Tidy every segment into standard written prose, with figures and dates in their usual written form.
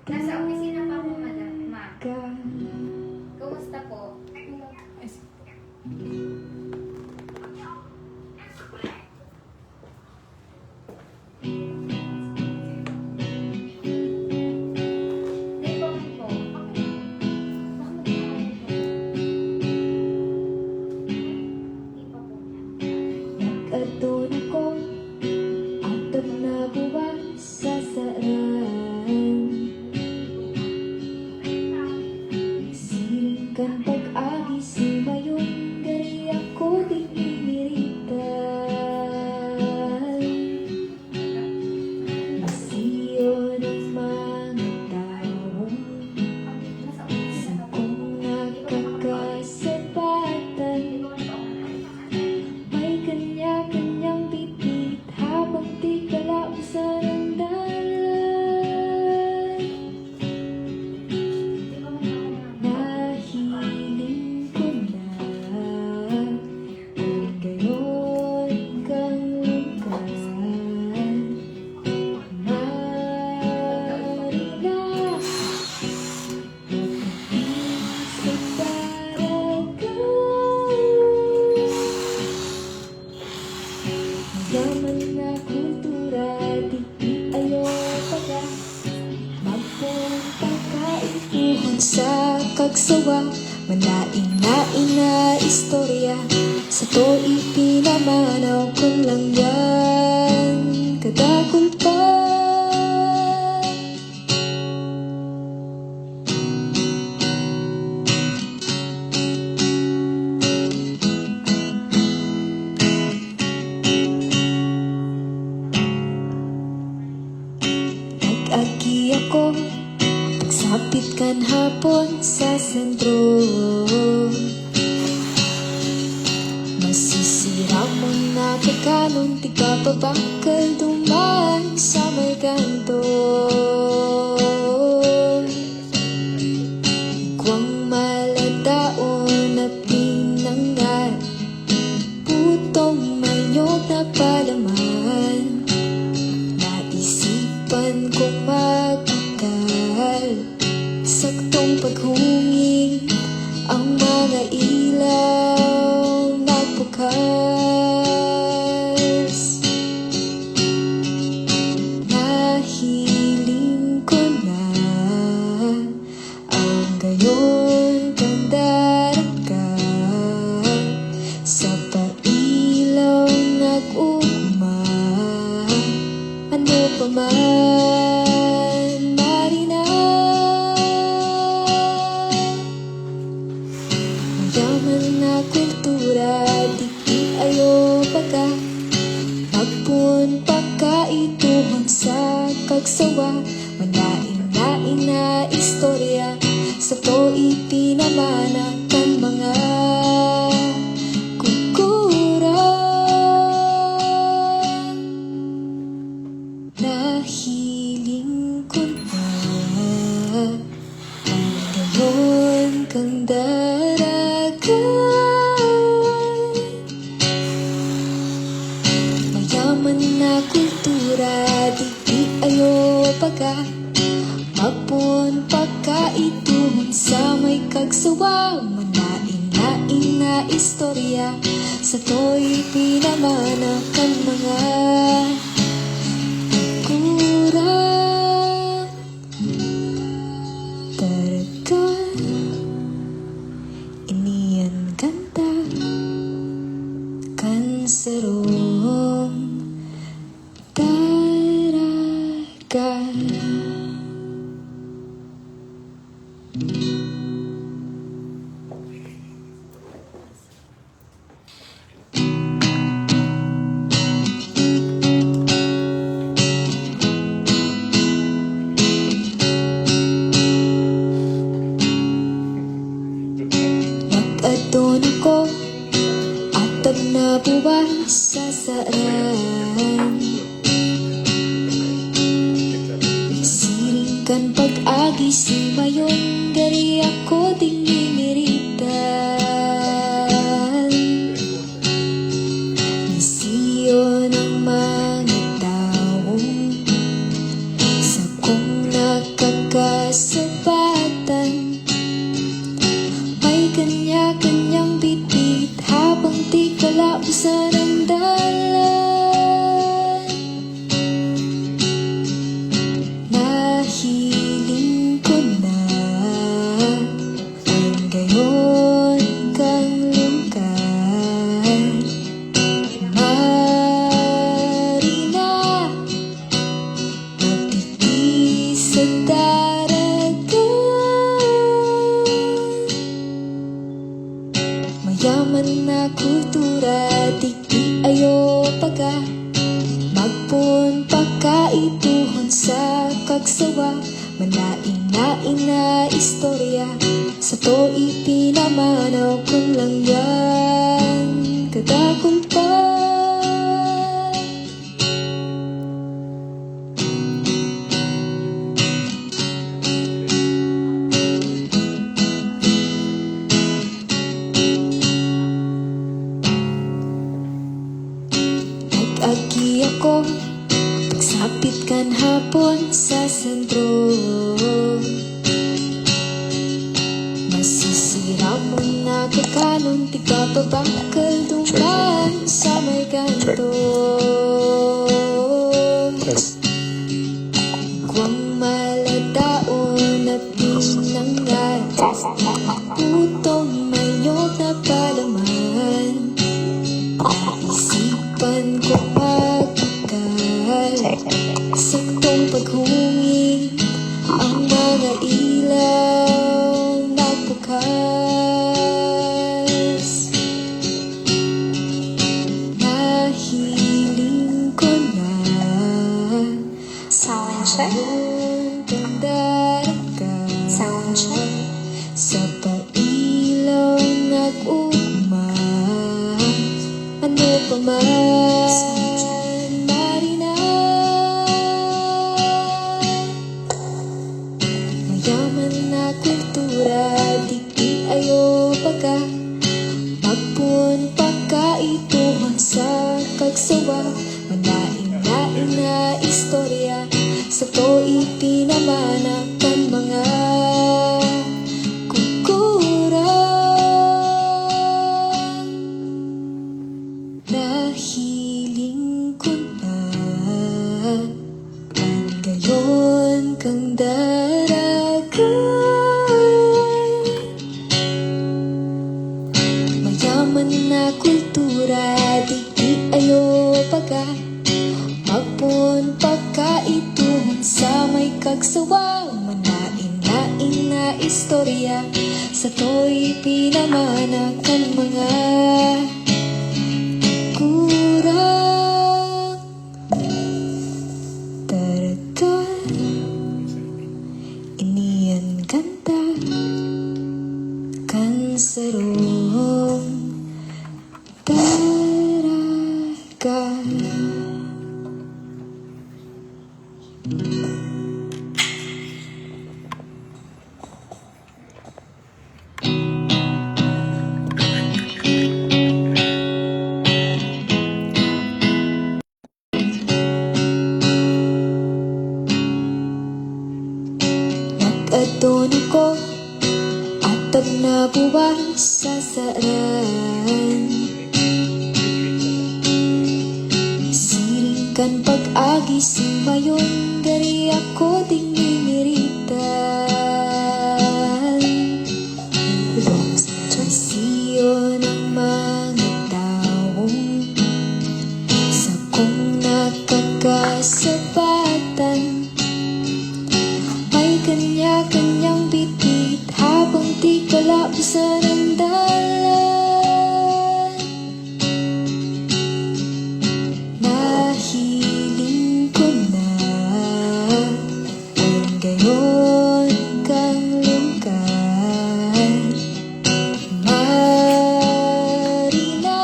Nasa opisina pa po, madam. Ma. Kumusta po? Hindi po po. Hindi pa po. Nag-adon ako atap na buwan sa saan. Singkan pag-agi si mayon, gari ako di iniritan. Masiyon ang mga taong sa kong nakakasapatan. May kanya-kanyang bitbit habang di kalaong sa landanan. Nahiling ko na ang gayon kang lugar. Marina, sa yaman na kultura, di ayaw pagka magpunta kaituhan sa kagsawa. Manain-nain na istorya, sa to ipinamanaw kung lang yan kadakul pa. Nag-agi ako, pagsapit kan hapon sa sentro. Masisira mo na kakalong di ka pa bakal dumaan sa may kanto. Iguang maladaon na pinangat, putong mayog na palaman. Naisipan kong magkakal, saktong paghunging ang mga ilaw nagbukas. Nahiling ko na ang gayon kang daraga sa pailaw nag-ugma. Ano pa man, Marina, mayaman na kultura, di ayaw pagka magpun pagkaituhan sa kagsawa. Manain-nain na istorya, sa to ipinamana kan mga kukurang. Nahiling ko na ang gayon kang daraga. Mayaman na kultura, di ayaw pagka magpun pagkaituhan sa may kagsawa. Manain-nain na istorya, sa to'y pinamana kan mga kurang. Daraga, iniyan kanta kan sarong daraga. Nag-adon ako atag na buwan sa saan. Siringkan pag-agi si mayon, gari ako ding iniritan. Misiyon ang mga taong sa kong nakakalimutan. kasabatan. May kanya-kanyang bitbit habang di kalabasan ang dalan. Nahiling ko na ang gayon kang lungkad. Marina, magtitiis sa daragan. Mayaman na kultura, di ayo pagka magpun pagkaituhon sa kagsawa. Manain-nain na istorya, sa to ipinamanaw kung lang yan kadakumpa. Nag-agi ako, pagsapit kan hapon sa sentro. Masisira mo na kakalon, di ka pa bakal duman sa may kanto. Kuwang maladaon at pinangatas, putong mayot na palaman. Isipan ko pagkakal, saktong paghungin ang mga ilaw nagbukas. Nahiling ko na Sound check. ngayon kang daragan. Sound check. Sa pailaw nag-ugma, ano pa man, Marina. Mayaman na kultura, di ayo pagka magpun pagkaituhan sa kagsawa. Manain-nain na istorya, sa to ipinamanakan mga kukurang. Nahiling ko na ang gayon kang daragan. Mayaman na kultura, di ayo pagka magpun pagkaituhan sa may kagsawa. Manain-nain na istorya, sa to'y pinamanakan mga kurang. Daragan, iniyan kanta kan sarong daragan. Nag-adon ako, atag na buwan sa saran. Siringkan pag-agi simayon, gari ako ding miniritan. Siyon ang mga taong sa kong nakakasabatan. May kanya-kanyang bitbit habang di kalabasan ang dalan. Nahiling ko na ang gayon kang lungkad. Marina,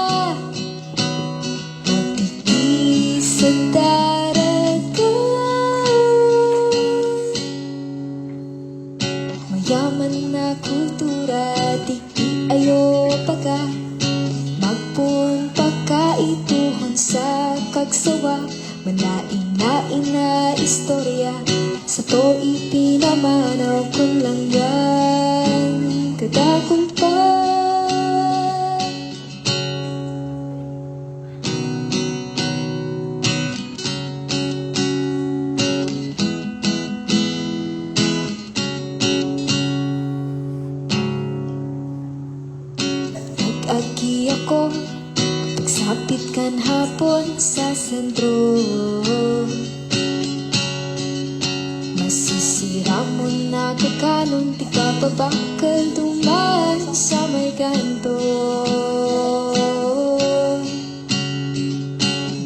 magtitiis sa daragan. Mayaman na kultura, di ayo pagka magpun pagkaituhan sa kagsawa. Manain-nain na istorya, Sa to ipinamanaw ko lang yan kadakumpay. Nag-agi ako pagsapit kan hapon sa sentro. Masisira mo na kakanong di ka pa bakal duman sa may kanto.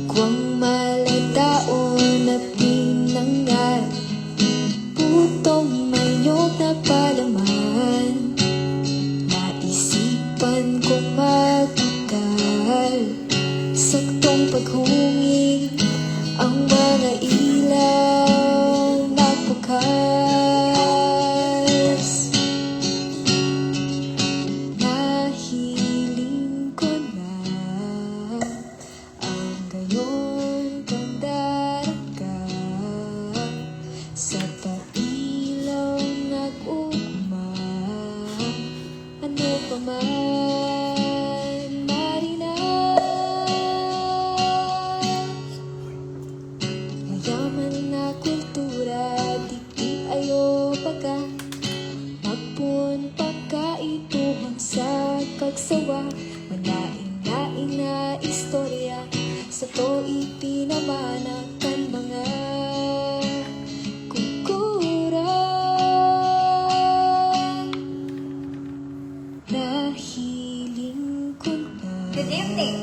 Kuwang maladaon na pinangal, putong mayog na palaman. Naisipan kong magbugal, saktong paghungi ang mga ilaw nagbukas. Nahiling ko na ang gayon kang daraga sa pailaw nag-ugma. Ano pa man marinang mayaman na kultura, di ayo baga magpun pagkaituhan sa kagsawa. Manaing-naing na istorya sa to ipinamanakan mga kukurang. Nahiling ko na. Good evening.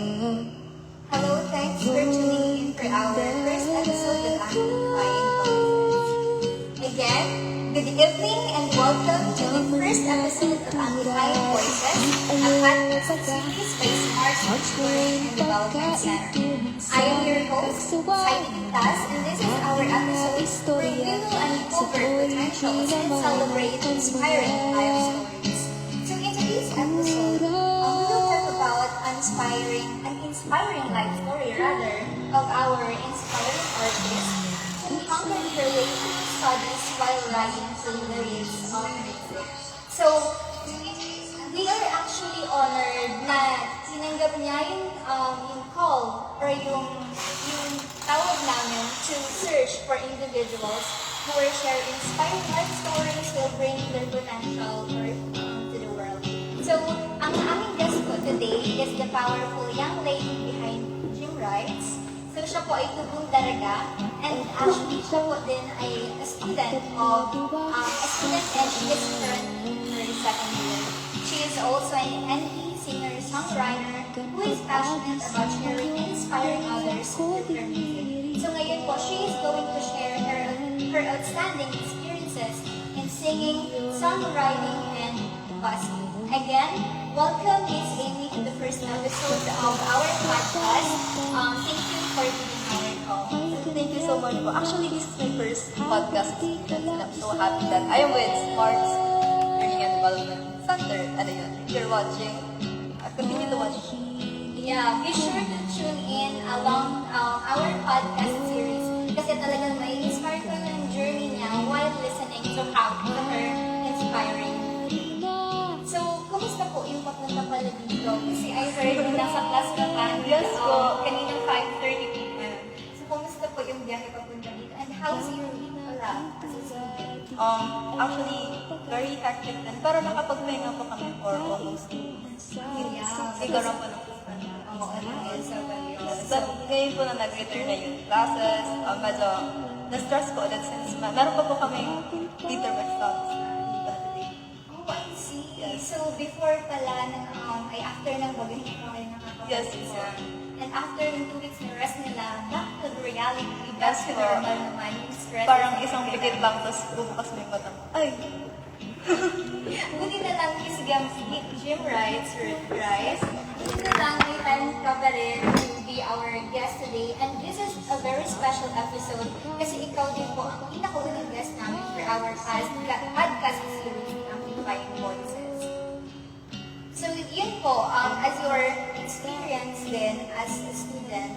Hello, thanks for tuning in for our first episode of Amplifying Voices. Again, good evening and welcome to the first episode of Amplifying Voices, a podcast series by Smart Learning and Development Center. I am your host, Heidi Pintas, and this is our episode where we will uncover potentials and celebrate inspiring life stories. So in today's episode, we will talk about an inspiring life story of our inspiring artist who humbled her way through studies while writing through the lyrics of music. So, we are actually honored na tinanggap niya yung call or yung tawag namin to search for individuals who will share inspiring life stories will bring their potential to the world. So, ang aming guest po today is the powerful young lady behind Jim Wrights. So, siya po ay tubong daraga and actually siya po din ay a student and she is currently in her second year. She is also an NP singer-songwriter who is passionate about sharing and inspiring others with her music. So ngayon po, she is going to share her outstanding experiences in singing, songwriting, and busking. Again, welcome Miss Amy to the first episode of our podcast. Thank you for being our call. Thank you so much po. Actually, this is my first podcast experience and I'm so happy that I am with Smart's Learning and Development Center. And ayun, if you're watching, continue to watch. Yeah, be sure to tune in along our podcast series kasi talagang may inspire ko yung journey niya while listening to her inspiring. So, kumusta po yung papunta pala dito? Kasi I heard na nasa class ka pa. Yes po. Kaninang 5:30 p.m. So, kumusta po yung biyahe papunta dito? And how's your week pala? Actually, very hectic din. Pero nakapagpahinga po kami for almost 2 weeks. Ikaroon po ng So, ngayon po na nag-return na yung classes, medyo na-stress po ulit since meron pa po kami intermittent studies na hindi pa na-delay. Oh, I see. So, before pala, ay after ng bagahe pa kayo nakakapag Yes, sir. And after ng 2 weeks na rest nila, back to the reality, back Yes, to po. normal naman, yung stress. Parang isang pikit lang, tapos bubukas mo yung mata mo. Ay! Buti na lang kasi Jim Wrights, right? Buti na lang may time ka pa rin to be our guest today. And this is a very special episode kasi ikaw din po ang pinakaunang guest namin for our podcast series, Amplifying Voices. So yun po, as your experience din as a student,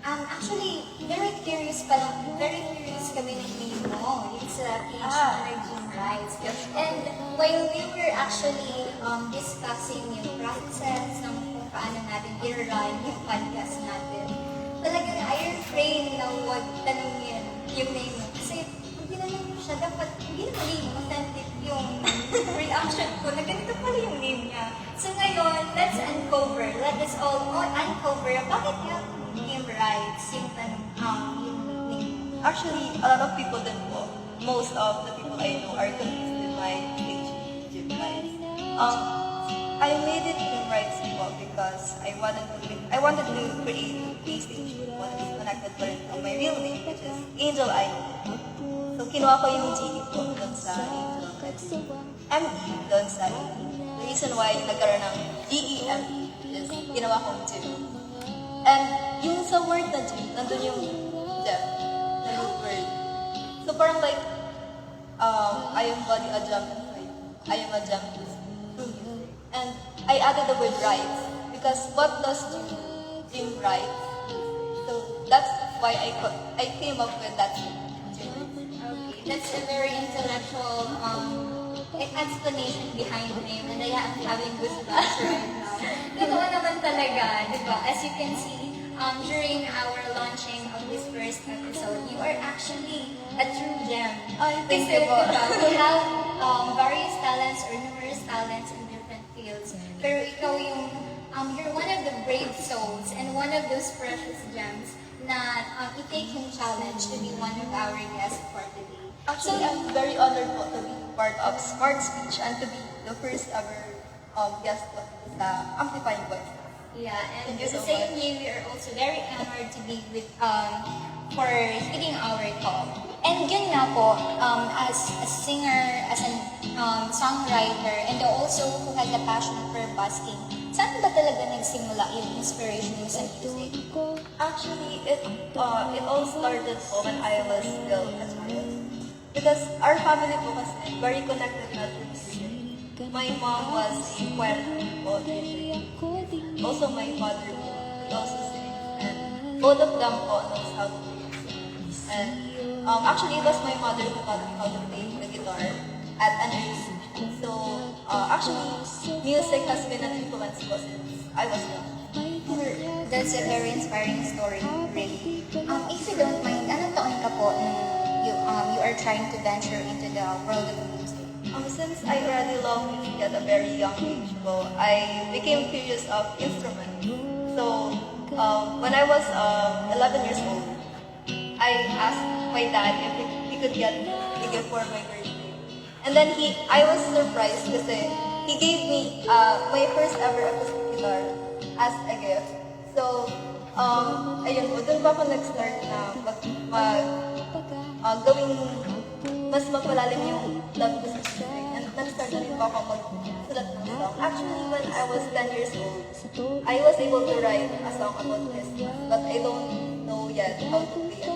actually, very curious kami ng mail mo, yung sa page Ah. na Gym Rights. Yes. And while we were actually discussing yung process ng kung paano natin i-run yung podcast natin, talagang I refrain na huwag tanungin yung name mo. Kasi pag ginanong mo siya, dapat hindi na maging authentic yung reaction ko na ganito pala yung name niya. So ngayon, let's uncover. Let us all uncover bakit yung name Rights, yung tanong, yung name. Actually, a lot of people din po, most of the people I know are confused with my page, Gym Rights. I made it Gym Rights po because I wanted to create a stage one is connected pa rin to my real name, which is Angel Idol. So, kinuha ko yung GE po doon sa Angel. ME doon sa E. The reason why nagkaroon ng GEME is ginawa kong gym. And yung sa word na gym, nandun yung gem, na root word. So parang like, I am body a gem inside. I am a gem through music. And I added the word rights because what does gym rights? So that's why I came up with that gym. Okay, that's a very intellectual explanation behind the name, and I am having goosebumps right now. Totoo naman talaga, di ba? As you can see, during our launching of this first episode, you are actually a true gem. Ay, thank Kasi, you po. di ba, we have various talents or numerous talents in different fields. Pero ikaw you're one of the brave souls and one of those precious gems na i-take yung challenge to be one of our guests for today. Actually, I'm very honored po to be part of Smart Speech and to be the first ever guest po sa Amplifying Voice. Yeah, and Thank you the so same much. way, we are also very honored to be with for heeding our call. And yun nga po, as a singer, as a songwriter, and also who has a passion for busking, saan ba talaga nagsimula yung inspiration mo sa music? Actually, it all started po when I was still a child. Because our family po kasi very connected na to music. My mom was a choir po. Also my father po, he also sings. And both of them po knows how to play. And actually, it was my mother who taught me how to play the guitar at an age. So actually, music has been an influence po since I was young. That's a very inspiring story, really. If you don't mind, anong taon ka po nung you are trying to venture into the world of music? Since I already love music at a very young age po, I became curious of instruments. So when I was 11 years old, I asked my dad if he could get a gift for my birthday. And then I was surprised kasi he gave me my first ever acoustic guitar as a gift. So, ayun po, doon pa ako nag-start na gawing mas magpalalim yung love ko sa music. And nag-start na rin po ako magsulat ng song. Actually, when I was 10 years old, I was able to write a song about Christmas, but I don't know yet how to play it.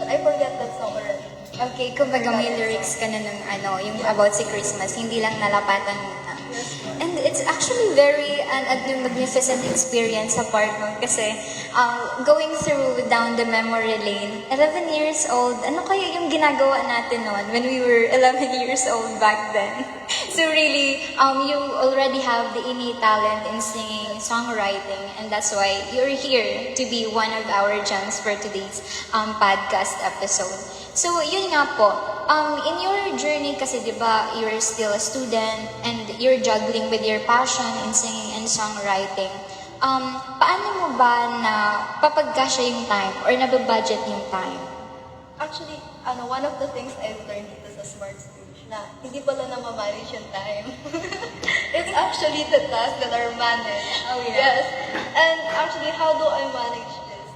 But I forget that song already. Okay, kumbaga may lyrics ka na ng yung about si Christmas, hindi lang nalapatan mo na. And it's actually very magnificent experience sa part mo kasi going through down the memory lane, 11 years old, ano kaya yung ginagawa natin noon when we were 11 years old back then? So really, you already have the innate talent in singing, songwriting, and that's why you're here to be one of our gems for today's podcast episode. So, yun nga po, in your journey kasi, di ba, you're still a student and you're juggling with your passion in singing and songwriting. Paano mo ba na papagkasya yung time or nababudget yung time? Actually, one of the things I've learned dito sa Smart Stage na hindi pala na ma-manage yung time. It's actually the tasks that are managed. Oh, yeah. Yes. And actually, how do I manage this?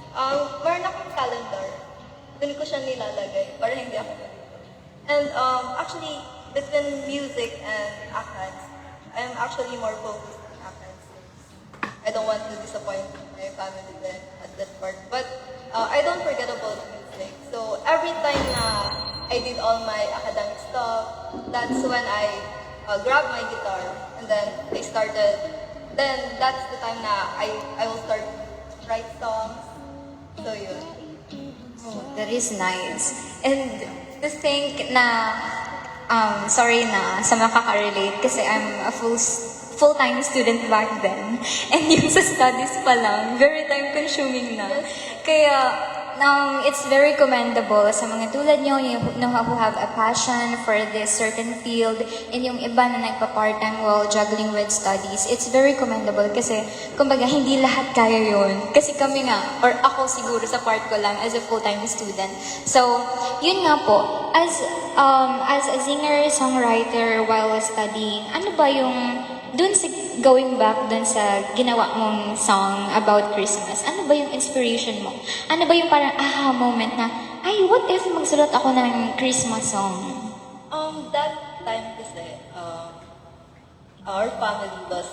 Meron akong calendar. Doon ko siya nilalagay para hindi ako nalito. And actually, between music and academics, I'm actually more focused on academics. I don't want to disappoint my family then at that part. But I don't forget about music. So every time na I did all my academic stuff, that's when I grabbed my guitar and then I started. Then that's the time na I will start to write songs. So yun. Oh, that is nice. And to think na, sorry na sa makaka-relate kasi I'm a full-time student back then. And yung sa studies pa lang, very time-consuming na. Kaya, it's very commendable sa mga tulad nyo, who have a passion for this certain field, and yung iba na nagpa-part-time while juggling with studies. It's very commendable kasi, kumbaga, hindi lahat kaya yun. Kasi kami nga, or ako siguro sa part ko lang as a full-time student. So, yun nga po, as a singer, songwriter while studying, ano ba yung dun sa going back dun sa ginawa mong song about Christmas, ano ba yung inspiration mo? Ano ba yung parang aha moment na, ay, what if magsulat ako ng Christmas song? That time kasi, our family was,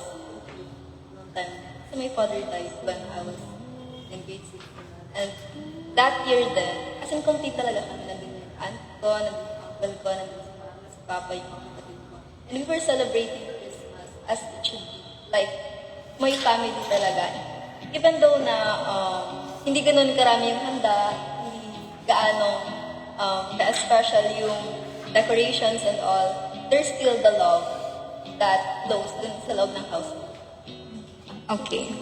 noong time, kasi my father died when I was in grade 6. And that year then, as in complete talaga kami, nandun yung aunt ko, nandun yung uncle ko, nandun si mama, si papa, yung mga kapatid ko. And we were celebrating Christmas as it should be. Like, may family talaga. Even though na hindi ganun karami yung handa, hindi gaano ka-special yung decorations and all, there's still the love that those dun sa loob ng house. Okay.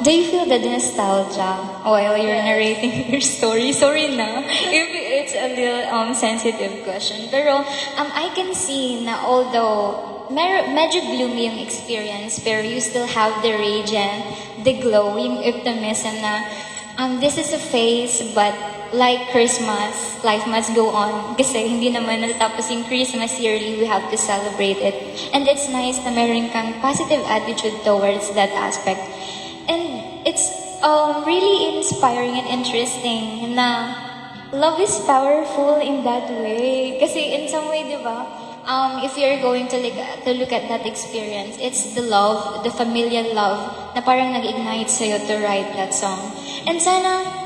Do you feel the nostalgia while you're narrating your story? Sorry na, if it's a little sensitive question. Pero I can see na although medyo gloomy yung experience, pero you still have the radiant, the glow, yung optimism na this is a phase, but like Christmas, life must go on. Kasi hindi naman natatapos yung Christmas yearly, we have to celebrate it. And it's nice na meron kang positive attitude towards that aspect. And it's really inspiring and interesting na love is powerful in that way. Kasi in some way, di ba, if you're going to look at that experience, it's the love, the familial love na parang nag-ignite sa'yo to write that song. And sana,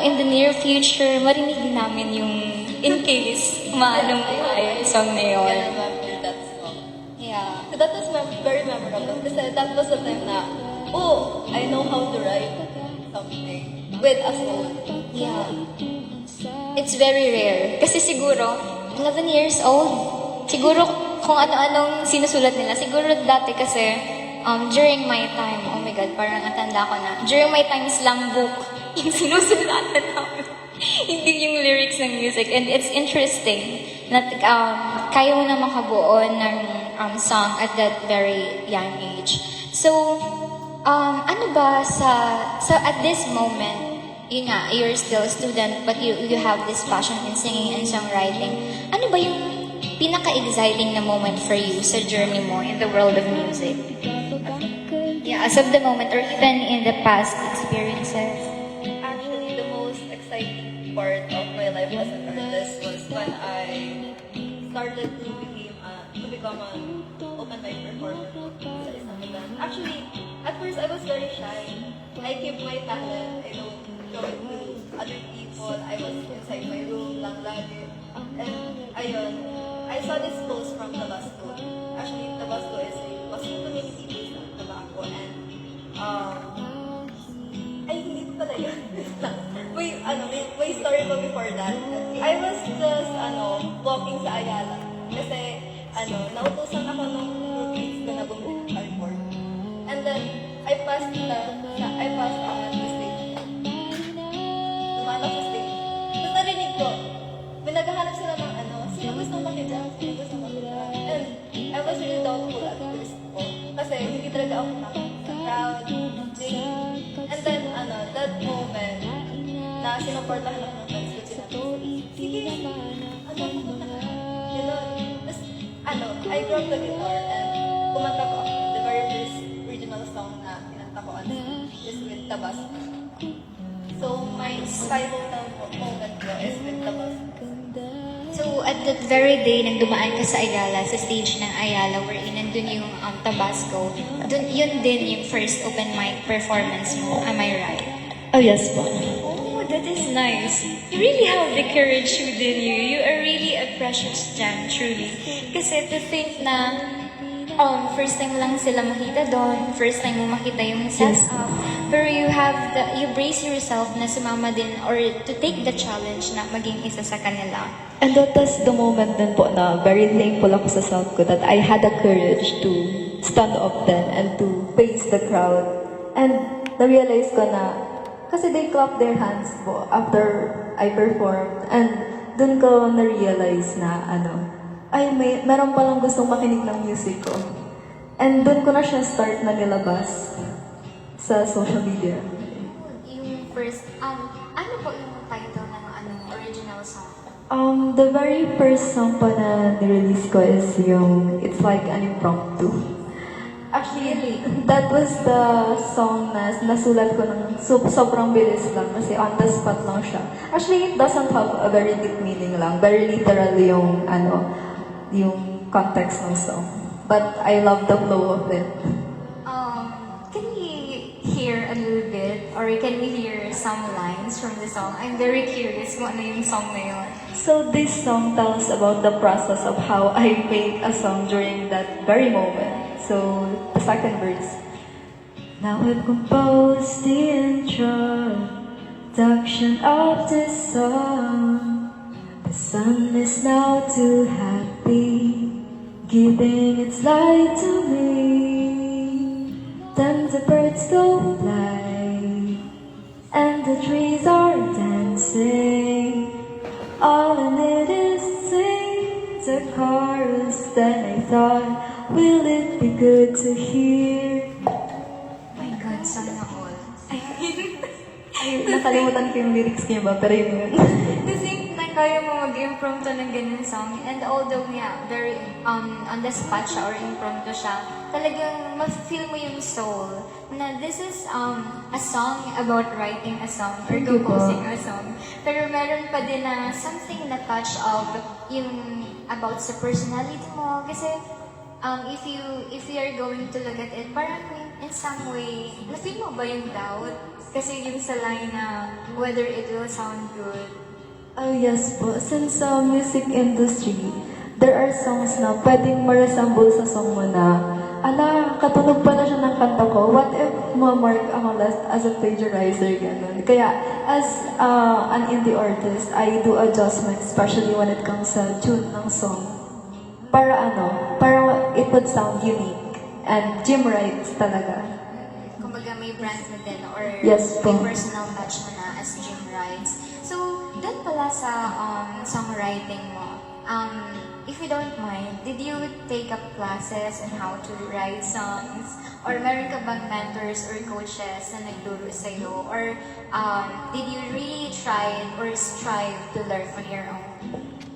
in the near future, marinig namin yung in case maanong yung song na yun. I remember that song. Yeah. So that was very memorable kasi that was the time na, oh, I know how to write something with a song. Yeah. It's very rare. Kasi siguro, 11 years old, siguro kung ano-anong sinusulat nila. Siguro dati kasi, during my time, oh my God, parang natanda ko na. During my time, slang book, yung sinusulatan namin. Hindi yung lyrics ng music. And it's interesting na kaya mo na makabuo ng song at that very young age. So, ano ba at this moment, yun nga, you're still a student, but you have this passion in singing and songwriting. Ano ba yung pinaka-exciting na moment for you sa journey mo in the world of music? Yeah, as of the moment or even in the past experiences. Actually, the most exciting part of my life as an artist was when I started to become an open mic performer sa isang event. Actually, at first I was very shy. I keep my talent. I don't show it to other people. I was inside my room lang lagi. And ayun, I saw this post from Tabasco. Actually, Tabasco is a Muslim community based on Tabaco. And ay, hindi ko pala yun. May story ko before that. I was just, walking sa Ayala. Kasi, nautusan ako nung roommates ko na bumili ng cardboard. And then, I passed on the stage. Tumanap sa stage. Tapos narinig ko, may naghahanap sila ng sino gusto makita? Sino gusto makita? And I was really doubtful at first ko. Kasi hindi talaga ako nakita sa crowd, singing. And then, that moment, na sinuportahan ako ng friends ko, sinabi, sige, pumunta ka. Ganun. Tapos, I dropped the guitar and kumanta ko ako. The very first original song na kinanta ko on stage is with Tabasco. So, my pivotal moment ko is with Tabasco. So, at that very day, nang dumaan ka sa Ayala, sa stage ng Ayala, wherein nandun yung Tabasco, yun din yung first open mic performance mo. Am I right? Oh, yes po. Oh, that is nice. You really have the courage within you. You are really a precious gem, truly. Kasi to think na first time lang sila makita doon, first time mo makita yung setup, pero you brace yourself na sumama din or to take the challenge na maging isa sa kanila. And that was the moment din po na very thankful ako sa self ko that I had the courage to stand up then and to face the crowd. And na-realize ko na, kasi they clap their hands po after I performed. And dun ko na-realize na meron palang gustong makinig ng music ko. And dun ko na siya start na nilabas sa social media. Yung first, ano po yung title ng original song? The very first song pa na nirelease ko is yung It's Like an Impromptu. Actually, that was the song na nasulat ko ng sobrang bilis lang kasi on the spot lang siya. Actually, it doesn't have a very deep meaning lang. Very literal yung yung context ng song. But I love the flow of it. Can we hear a little bit or can we hear some lines from the song? I'm very curious kung ano yung song na yun. So this song tells about the process of how I made a song during that very moment. So the second verse. Now I've composed the introduction of this song. The sun is now too happy, giving its light to me. Then the birds go fly, and the trees are dancing. All I need is sing the chorus. Then I thought, will it be good to hear? My God, sana all. Ay, nakalimutan ko yung lyrics niya ba? Pero yun. To think na kaya mo mag-impromptu ng ganyan song. And although, yeah, very on the spot siya or impromptu siya, talagang ma-feel mo yung soul na this is a song about writing a song or Thank you po. composing a song. Pero meron pa din na something na touch of yung about sa personality mo. Kasi if you are going to look at it, parang in some way, na-feel mo ba yung doubt? Kasi yung sa line na whether it will sound good. Oh yes po. Since sa music industry, there are songs na pwedeng ma-resemble sa song mo na, katunog pala siya ng kanta ko. What if ma-mark ako last as a plagiarizer, gano'n. Kaya, as an indie artist, I do adjustments, especially when it comes sa tune ng song. Para it would sound unique. And Jim writes talaga. Kumbaga may brand na din or Yes po. may personal touch mo na as Jim writes. So, doon pala sa songwriting mo, if you don't mind, did you take up classes on how to write songs? Or meron ka bang mentors or coaches na nagturo sa'yo? Or did you really try or strive to learn on your own?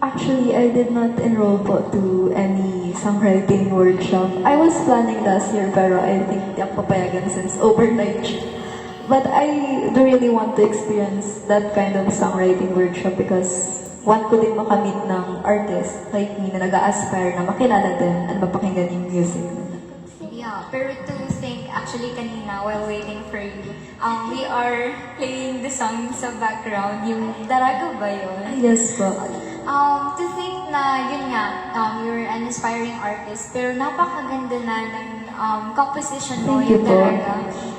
Actually, I did not enroll po to any songwriting workshop. I was planning last year pero I think di ako papayagan since overnight. But I do really want to experience that kind of songwriting workshop because want ko din makamit ng artist like me na nag-a-aspire na makilala din at mapakinggan yung music. Yeah, pero to think, actually kanina while waiting for you, we are playing the song sa background, yung Daraga ba yun? Yes po. To think na, yun nga, you're an aspiring artist, pero napakaganda na ng composition mo, Thank you yung po. Daraga.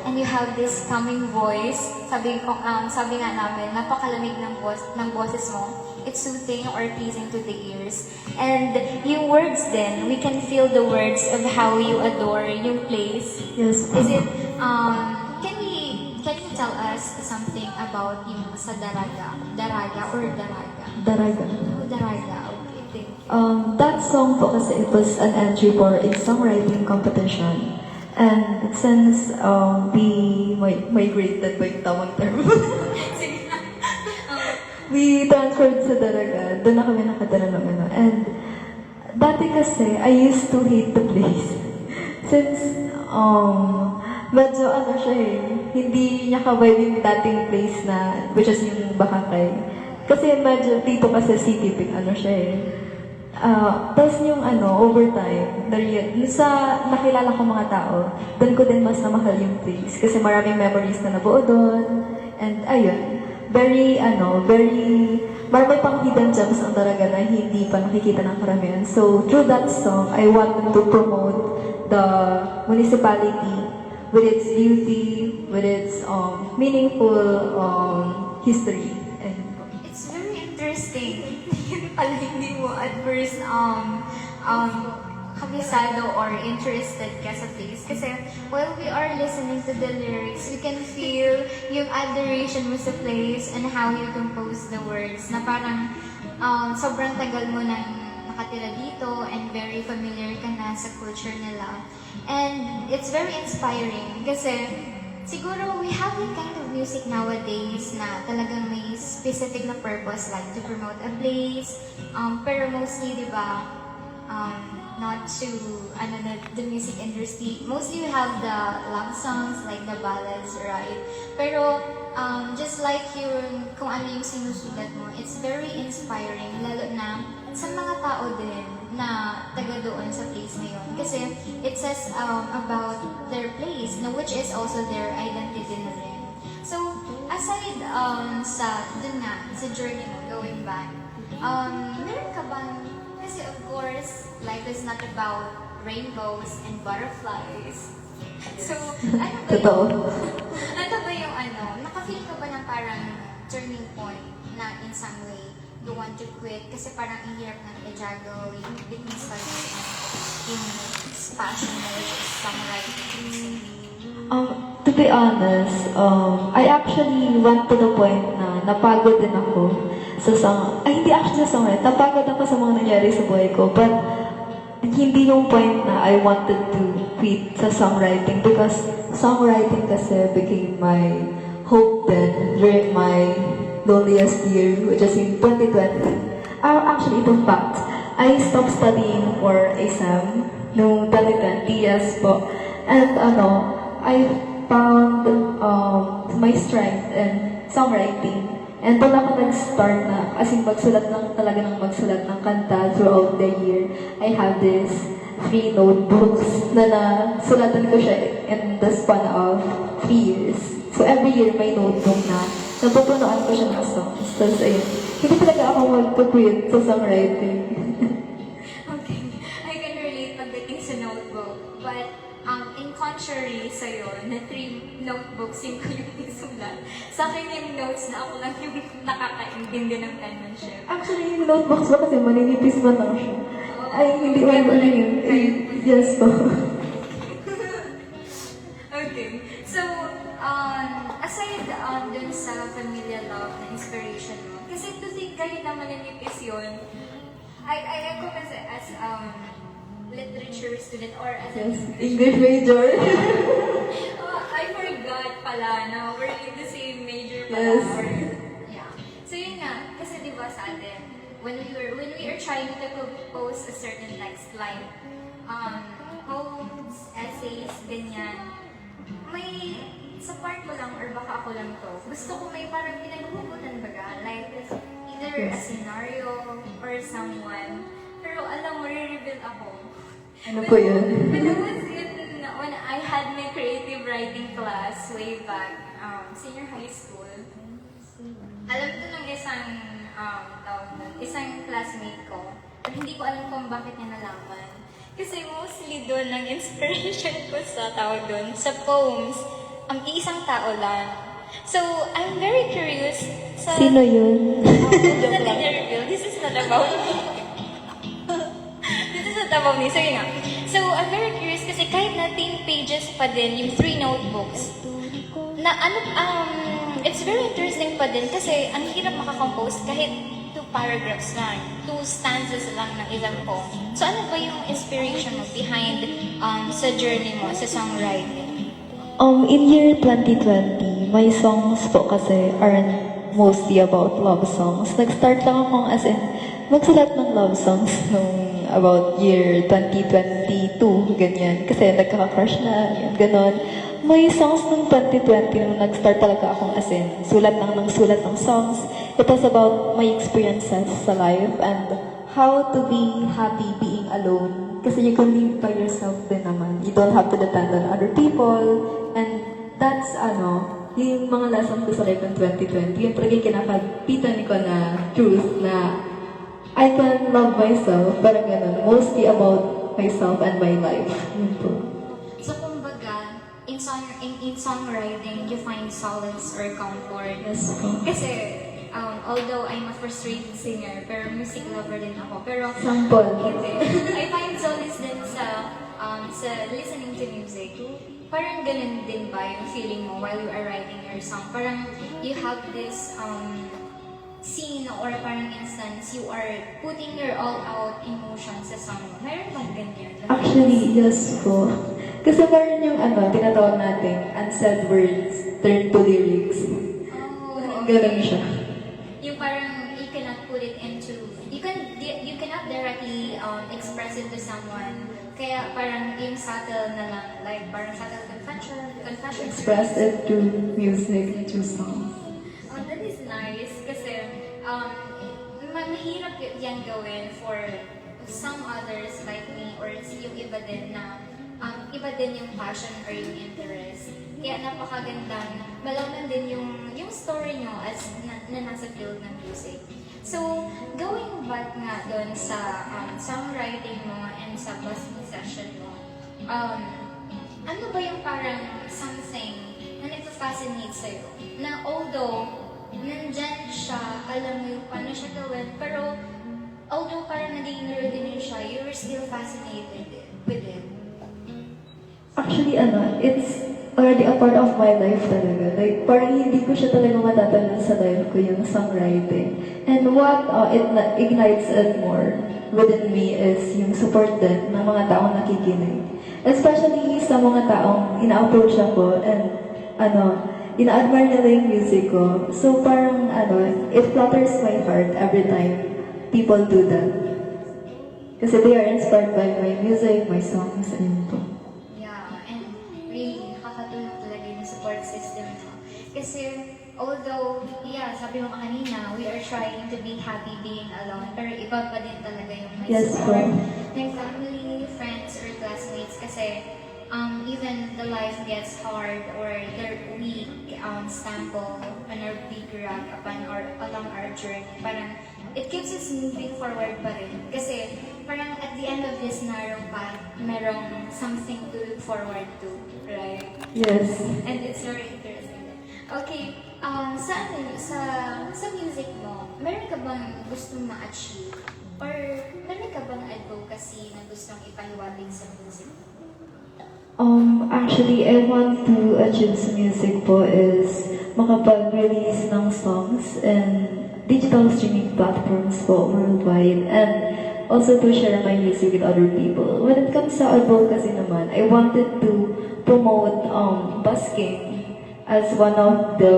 And you have this calming voice. Sabi nga namin, napakalamig ng boses mo. It's soothing or pleasing to the ears. And yung words din, we can feel the words of how you adore yung place. Yes po. Is it, can you tell us something about yung sa Daraga? Daraga or Daraga? Daraga. Oh, Daraga. Okay, thank you. That song po kasi it was an entry for a songwriting competition. And since we migrated ba yung tamang term? We transferred sa Daraga. Doon na kami nakatira ng ano. And dati kasi, I used to hate the place. Since, medyo ano siya hindi niya ka-vibe yung dating place na, which is yung Bakakay. Kasi medyo dito kasi city pick, ano siya tapos yung overtime, sa nakilala ko mga tao, doon ko din mas namahal yung place. Kasi maraming memories na nabuo doon. And ayun, marami pang hidden gems ang Daraga na hindi pa nakikita ng karamihan. So, through that song, I wanted to promote the municipality with its beauty, with its meaningful history. Ayun po. It's very interesting. Yun pala hindi mo at first kabisado or interested ka sa place. Kasi while we are listening to the lyrics, we can feel yung adoration mo sa place and how you compose the words na parang sobrang tagal mo nang nakatira dito and very familiar ka na sa culture nila. And it's very inspiring kasi siguro we have that kind of music nowadays na talagang may specific na purpose like to promote a place. Pero mostly, di ba, not to the music industry. Mostly we have the love songs like the ballads, right? Pero just like yung kung ano yung sinusulat mo, it's very inspiring lalo na sa mga tao din na taga doon sa place na yun. Kasi it says about their place, na which is also their identity na rin. So, aside sa dun nga, sa journey mo going back, meron ka bang, kasi of course, life is not about rainbows and butterflies. So, ano ba Totoo. ano ba yung nakafeel ka ba ng parang turning point na in some way you want to quit kasi parang ang hirap ng i-juggle yung between studies and yung passion mo which is songwriting? To be honest, I actually went to the point na napagod din ako sa hindi actually sa songwriting, napagod ako sa mga nangyari sa buhay ko, but hindi yung point na I wanted to quit sa songwriting because songwriting kasi became my hope then during my loneliest year, which is in 2020. Actually, ito fact, I stopped studying for exam noong 2020, yes po. And I found my strength in songwriting. And doon ako nag-start na, as in magsulat ng kanta throughout the year. I have this 3 notebooks na nasulatan ko siya in the span of 3 years. So every year may notebook na napupunuan ko siya ng songs. Tapos ayun, hindi talaga ako mag-quit sa songwriting. Okay, I can relate pagdating sa notebook. But in contrary sa'yo, na 3 notebooks yung isulat, sa akin yung notes na ako lang yung nakakaintindi ng penmanship. Actually, yung notebooks ba kasi maninipis man lang siya. Ay, hindi man ba yun? Yes po. Okay, so aside dun sa familial love na inspiration mo, kasi to think kayo na maninipis yun, I ako kasi as literature student or as an Yes, English major. I forgot pala na we're in the same major pala. Yes. Yeah. So yun nga, kasi di ba sa atin, when we are trying to compose a certain text like poems, essays, ganyan, may sa part mo lang or baka ako lang to, gusto ko may parang pinaghuhugutan baga, like either a scenario or someone, pero alam mo, re-reveal ako. Ano po yun? When I was when I had my creative writing class way back, senior high school, alam ko ng isang classmate ko, pero hindi ko alam kung bakit niya nalaman. Kasi mostly doon, ang inspiration ko sa tawag doon, sa poems, ang iisang tao lang. So, I'm very curious sa... Sino yun? This is not reveal. This is not about me. This is not about me. Sige nga. So, I'm very curious kasi kahit na 10 pages pa din yung 3 notebooks, na it's very interesting pa din kasi ang hirap makakompose kahit 2 paragraphs lang, 2 stanzas lang ng isang poem. So, ano ba yung inspiration mo behind sa journey mo, sa songwriting? In year 2020, my songs po kasi aren't mostly about love songs. Nag-start lang akong as in magsulat ng love songs nung about year 2022, ganyan. Kasi nagkaka-crush na, yan, ganon. May songs nung 2020 nung nag-start talaga akong as in sulat ng songs. It was about my experiences sa life and how to be happy being alone. Kasi you can live by yourself din naman. You don't have to depend on other people. And that's, yung mga lessons ko sa life ng 2020, yung talaga kinakapitan ko na truth na I can love myself, parang ganun. Mostly about myself and my life. Yun po. So, kumbaga, in in songwriting, you find solace or comfort. Yes po. Kasi, although I'm a frustrated singer, pero music lover din ako. Pero, Sample. hindi. I find solace din sa listening to music. Parang ganun din ba yung feeling mo while you are writing your song? Parang you have this scene or parang instance, you are putting your all-out emotion sa song mo. Meron bang ganyan? Actually, yes po. Kasi meron yung tinatawag natin, unsaid words turn to lyrics. Oh, Ganun siya. Yung parang you cannot put it into, you cannot directly express it to someone. Kaya parang yung subtle na lang, like parang subtle confession. Express it through music, through songs. Oh, that is nice kasi mahirap yan gawin for some others like me or yung iba din na iba din yung passion or yung interest. Kaya napakagandang malaman din yung story nyo as na nasa field ng music. So, going back nga doon sa songwriting mo and sa busking session mo, ano ba yung parang something na nagpa-fascinate sa'yo? Na although, nandyan siya, alam mo yung paano siya gawin, pero although parang naging routine siya, you were still fascinated with it. Actually, it's already a part of my life talaga. Like, parang hindi ko siya talaga matatanggal sa life ko yung songwriting. And what it ignites it more within me is yung support din ng mga taong nakikinig. Especially sa mga taong ina-approach ako and ina-admire nila yung music ko. So parang it flatters my heart every time people do that. Kasi they are inspired by my music, my songs, and po. Yeah, and really, nakakatulong talaga yung support system mo. Kasi, although, yeah, sabi mo kanina, we are trying to be happy being alone, pero iba pa din talaga yung may Yes, support po. ng family, friends, or classmates. Kasi, even the life gets hard or we stumble on our big rock along our journey, parang it keeps us moving forward pa rin. Kasi parang at the end of this narrow path, merong something to look forward to, right? Yes. And it's very interesting. Okay, sa music mo, meron ka bang gustong ma-achieve? Or meron ka bang advocacy na gustong ipahiwatig sa music mo? Actually, I want to achieve sa music po is makapag-release ng songs and digital streaming platforms po worldwide and also to share my music with other people. When it comes sa advocacy naman, I wanted to promote busking as one of the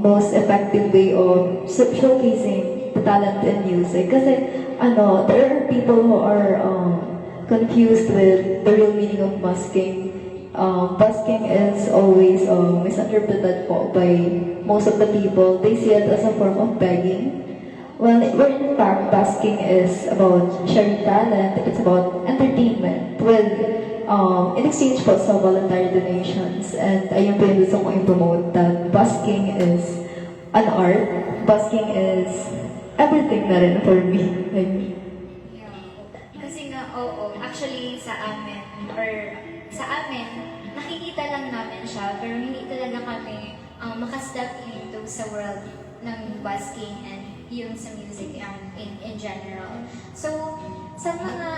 most effective way of showcasing the talent in music. Kasi there are people who are confused with the real meaning of busking. Busking is always misinterpreted po by most of the people. They see it as a form of begging. Well, in fact, busking is about sharing talent. It's about entertainment with in exchange po sa voluntary donations. And ayun po yung gusto kong i-promote that busking is an art. Busking is everything na rin for me. Yeah. Kasi nga, oo. Actually, sa amin, nakikita lang namin siya, pero hindi talaga kami makastep into sa world ng busking and yung sa music in general. So, sa mga,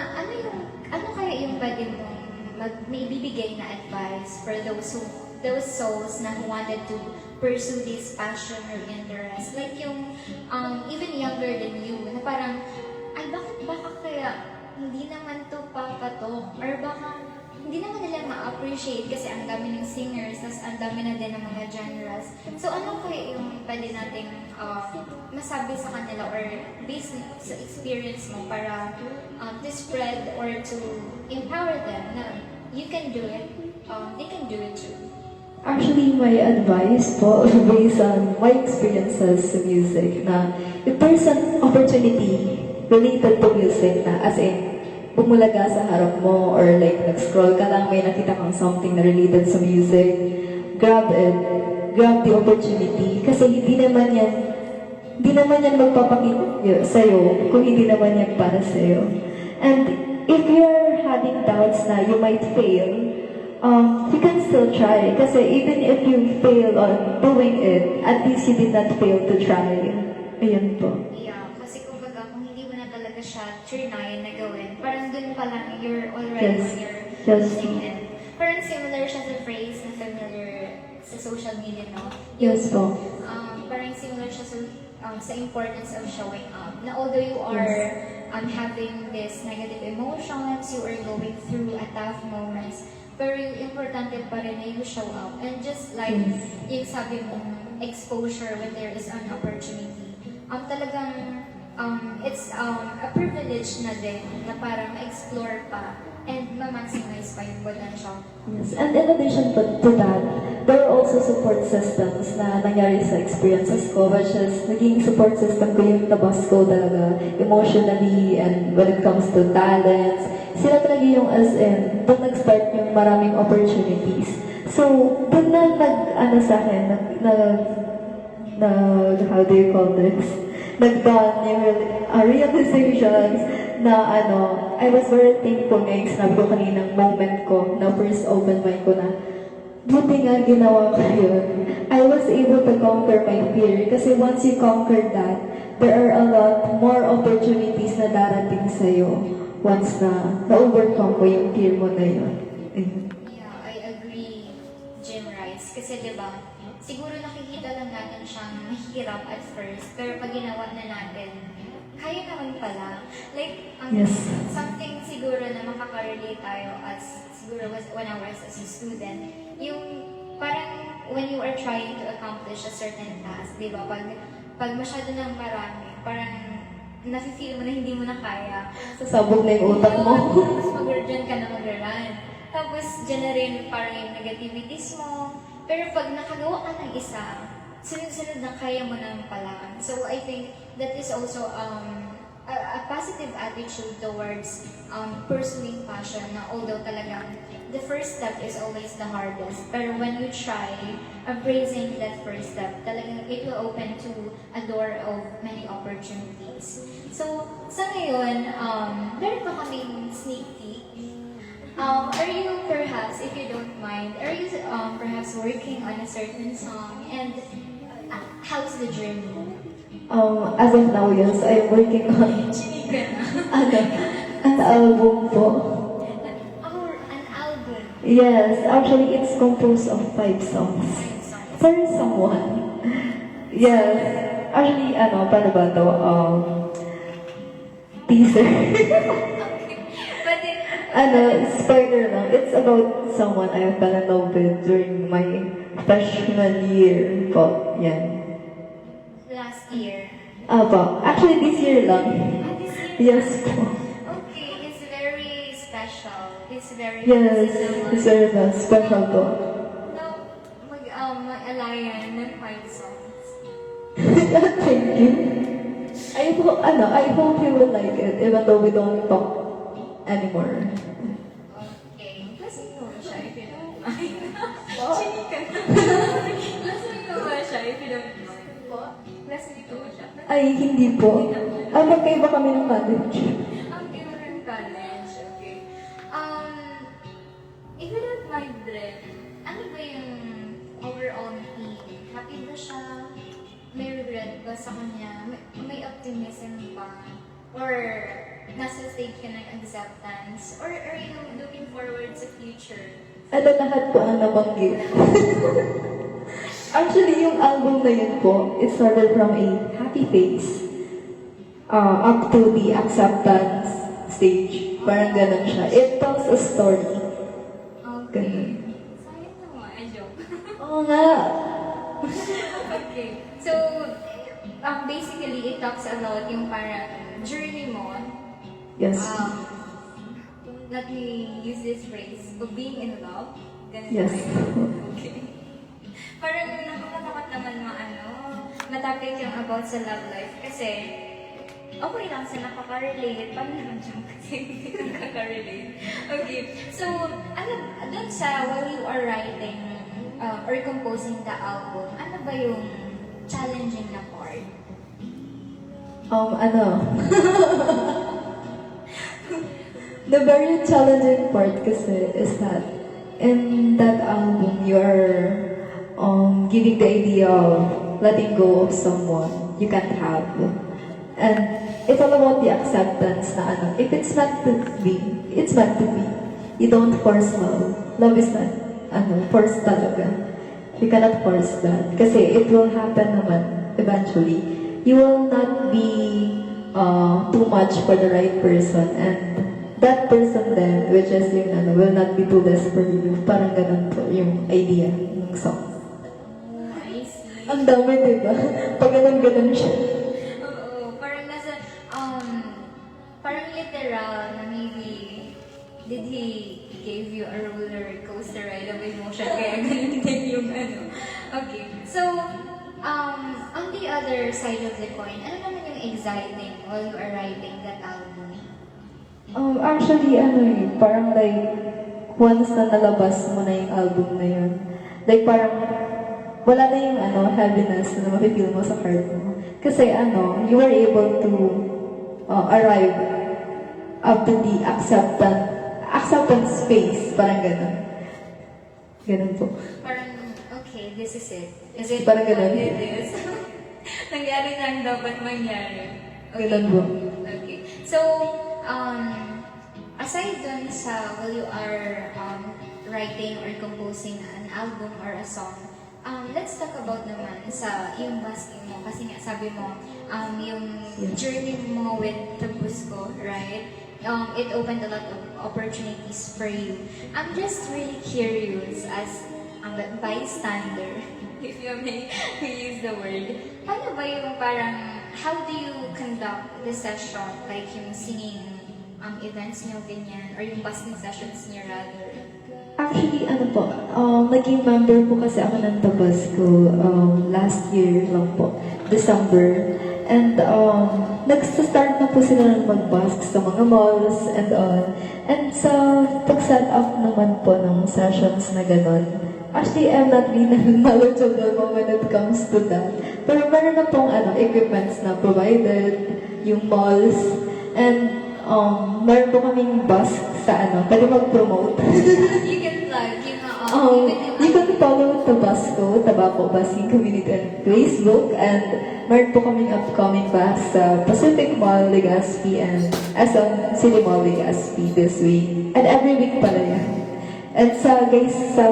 ano kaya yung pwede mong may bibigay na advice for those souls na who wanted to pursue this passion or interest? Like yung, even younger than you, na parang, ay, baka kaya hindi naman to papatok, or baka hindi naman nila ma-appreciate kasi ang dami ng singers, tas ang dami na din ng mga genres. So ano kaya yung pwede nating masabi sa kanila or based sa experience mo para to spread or to empower them na you can do it, they can do it too? Actually, my advice po based on my experiences sa music na if there's an opportunity related to music na as in bumulaga sa harap mo or like nag-scroll ka lang, may nakita kang something na related sa music, grab it. Grab the opportunity. Kasi hindi naman yan magpapakita sa'yo kung hindi naman yan para sa'yo. And if you're having doubts na you might fail, you can still try. Kasi even if you fail on doing it, at least you did not fail to try. Ayun po. Yeah, kasi kumbaga kung hindi mo na talaga siya trinay na gawin, parang dun pa lang you're already Yes. on your Yes. thing. And parang similar siya sa phrase na familiar sa social media, no? Yes po. Parang similar siya sa importance of showing up. Na although you are having this negative emotions, you are going through a tough moments, pero yung importante pa rin na you show up. And just like yung sabi mong exposure when there is an opportunity, talagang it's a privilege na din na para ma-explore pa and ma-maximize pa yung potential. Yes, and in addition to that, there are also support systems na nangyari sa experiences ko, which is naging support system ko yung tabas ko talaga, emotionally, and when it comes to talents. Sila talaga yung as in, doon nag-start yung maraming opportunities. So, doon na sa akin, how do you call this? Nag-dawn yung realizations na I was very thankful ngayong sinabi ko kaninang moment ko, na first open mind ko na, buti nga ginawa ko yun. I was able to conquer my fear kasi once you conquer that, there are a lot more opportunities na darating sa'yo once na na-overcome mo yung fear mo na yun. Ayun. Yeah, I agree, Jim Rice. Kasi diba, siguro nakikita lang natin siyang mahirap at first, pero pag ginawa na natin, kaya naman pala. Like, Yes. something siguro na makaka-relate tayo as, siguro when I was as a student, yung parang when you are trying to accomplish a certain task, di ba? Pag masyado ng marami, parang nafe-feel mo na hindi mo na kaya. Sasabog na yung utak mo. Tapos mag-urgent ka na mag-run. Tapos dyan na rin parang yung negativities mo. Pero pag nakagawa ka ng isa, sunod-sunod na kaya mo na pala. So I think that is also a positive attitude towards pursuing passion na although talagang the first step is always the hardest. Pero when you try embracing that first step, talagang it will open to a door of many opportunities. So sa ngayon, meron pa kaming sneak peek. Are you perhaps, if you don't mind, are you perhaps working on a certain song? And how's the journey? As of now, yes, I'm working on Chinika na. an album po. An album. Yes, actually, it's composed of 5 songs. For someone. Yes. Actually, paano ba ito? Teaser. But it, spoiler lang. It's about someone I fell in love with during my freshman year po. Yan. last year. Po. Actually, this year lang. This year? Yes po. Okay, it's very special. It's very Yes, naman. it's very special po. No, mag-alayan ng 5 songs. Thank you. I hope you will like it, even though we don't talk anymore. Okay. Lasing ko ba siya if you don't mind? Chinika na. Lasing ko ba siya if you don't mind? Lasing ko ba siya? Ay, hindi po. Magkaiba kami ng college. Ang different college, okay. If you don't mind, Dre, ano ba yung overall theme? Happy ba siya? May regret ba sa kanya? May optimism ba? Or nasa stage ka ng acceptance? Or are you looking forward sa future? Lahat po ang nabanggit. Actually, yung album na yun po, it started from a happy phase up to the acceptance stage. Parang ganun siya. It tells a story. Okay. Ganun. Sayang naman. Ay, joke. Oo nga. Okay. So, basically, it talks about yung parang journey mo. Yes. Let me use this phrase, of being in love. Ganun Yes. tayo. Okay. Parang nakakatakot naman matapik yung about sa love life. Kasi, okay lang sa nakaka-relate. Paano naman dyan kasi hindi nakaka-relate? Okay. So, dun sa while you are writing or composing the album, ano ba yung challenging na part? The very challenging part kasi is that in that album, you're giving the idea of letting go of someone you can't have. And it's all about the acceptance na ano, if it's meant to be, it's meant to be. You don't force love. Love is not, force talaga. You cannot force that. Kasi it will happen naman, eventually. You will not be too much for the right person, and that person then, which is yung will not be too less for you. Parang ganun po yung idea ng song. I see. Ang dami, diba? Pag ganun siya. Oo, parang nasa, parang literal na maybe, did he gave you a roller coaster ride of emotion, kaya ganun din yung ano. Okay, so, on the other side of the coin, ano naman yung exciting while you are writing that album? Actually, parang like, once na nalabas mo na yung album na yun, like parang, wala na yung heaviness na mapipil mo sa heart mo. Kasi you were able to arrive up to the acceptance phase, parang ganun. Ganun po. Parang, okay, this is it. Is it Parang ganun. what it is? Nangyari na ang dapat mangyari. Ganun po. Okay. So, aside dun sa while you are writing or composing an album or a song, let's talk about naman sa yung basking mo. Kasi nga sabi mo, yung journey mo with Tabusco, right? It opened a lot of opportunities for you. I'm just really curious as a bystander, if you may use the word. Paano ba yung parang, how do you conduct the session? Like yung singing events niyo, ganyan, or yung busking sessions niyo rather? Actually, naging member po kasi ako ng Tabasco last year lang po, December. And nag-start na po sila ng mag-busk sa mga malls and all. And sa pag-set up naman po ng sessions na gano'n, actually, I'm not really knowledgeable when it comes to that. Pero meron na pong equipments na provided, yung malls, and meron po kaming busk sa pwede mag-promote. You can plug yung You can follow Tabasco, Tabaco Busking Community on Facebook, and meron po kaming upcoming bus sa Pacific Mall, Legazpi, and SM City Mall, Legazpi this week. And every week pala yan. And sa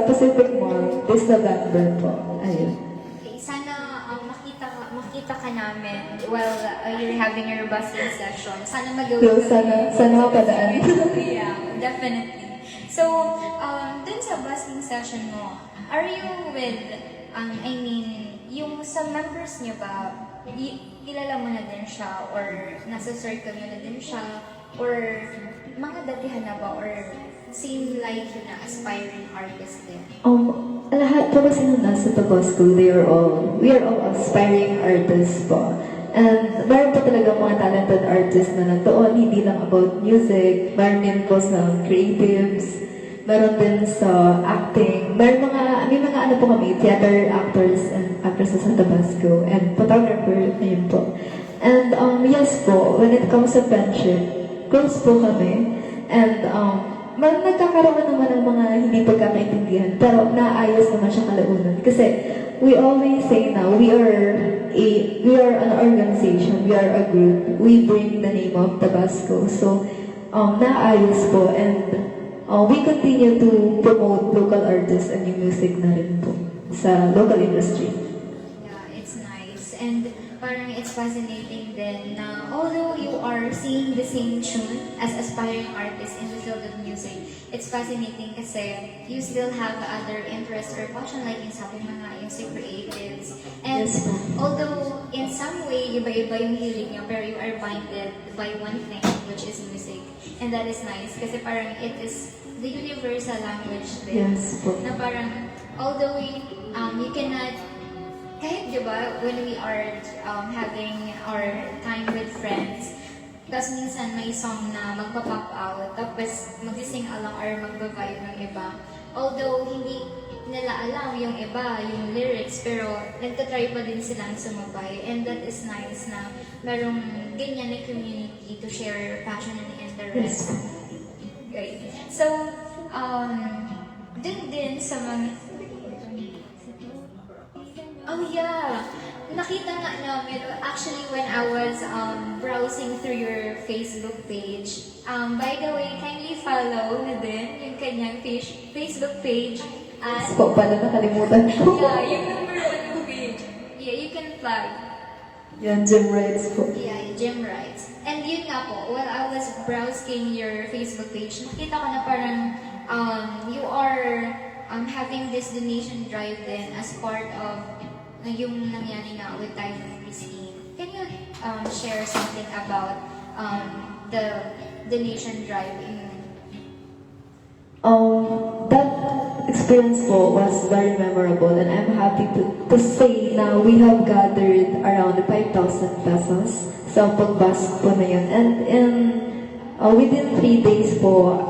Pacific Mall, this November po. Ayun. Okay, sana makita ka namin while you're having your busking session. Sana magawin So, sana mapadaan. Yeah, definitely. So, dun sa busking session mo, are you with, yung sa members niyo ba, kilala mo na din siya, or nasa circle mo na din siya, or mga datihan na ba, or same like yun na aspiring artist din? Lahat po kasi nung nasa Tabasco, we are all aspiring artists po. And meron po talaga mga talented artists na nandoon, hindi lang about music, meron din po sa creatives, meron din sa acting, may mga po kami, theater actors and actresses sa Tabasco, and photographer, ayun po. And yes po, when it comes to friendship, close po kami, and nagkakaroon naman ng mga hindi pagkakaintindihan, pero naayos naman siya kalaunan. Kasi we always say now, we are an organization, we are a group, we bring the name of Tabasco. So, naayos po, and we continue to promote local artists and new music na rin po sa local industry. Yeah, it's nice. And parang it's fascinating din na although you are singing the same tune as aspiring artists in the field of music, it's fascinating kasi you still have other interests or passion, like yung sabi mo nga, yung sa creatives. And Yes, ma'am. although in some way, iba-iba yung hilig niyo, pero you are binded by one thing, which is music. And that is nice kasi parang it is the universal language din. Yes po. Na parang, although you cannot, kahit diba, when we are having our time with friends, tapos minsan may song na magpa-pop out, tapos mag-sing along or magbabayo ng iba. Although hindi nila alam yung iba, yung lyrics, pero nagtatry pa din silang sumabay. And that is nice na merong ganyan na community to share passion and interest. Great. So, dun Actually, when I was browsing through your Facebook page, by the way, kindly follow na din yung kanyang Facebook page at Po pala nakalimutan ko. yeah, yung number 1 page. Yeah, you can plug. Yan, gym rights po. Yeah, yung gym rights. And yun nga po, while I was browsing your Facebook page, nakita ko na parang you are having this donation drive din as part of yung nangyari nga with Typhoon Christine. Can you share something about the donation drive in That experience po was very memorable, and I'm happy to say na we have gathered around 5,000 pesos sa pagbus po na yun. And within 3 days po,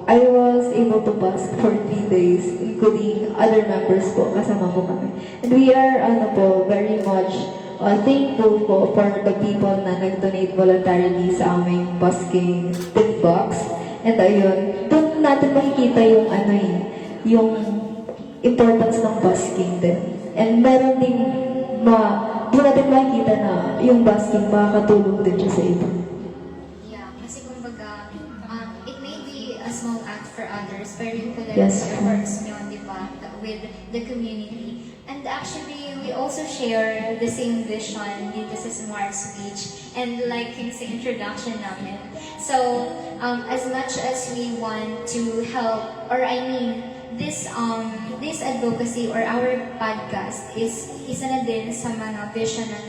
I was able to bus for 3 days, including other members po, kasama po kami. And we are very much thankful po for the people na nag-donate voluntarily sa aming busking tip box. And ayun, doon natin makikita yung yung importance ng busking din. And meron ding doon natin makikita na yung busking makakatulong din siya sa iba. Yeah, kasi kumbaga, it may be a small act for others, pero yung Yes. collective efforts nyo, di ba, with the community. And actually, we also share the same vision dito sa Smart Speech and like yung sa introduction namin. So, as much as we want to help, or I mean, this advocacy or our podcast is isa na din sa mga vision ng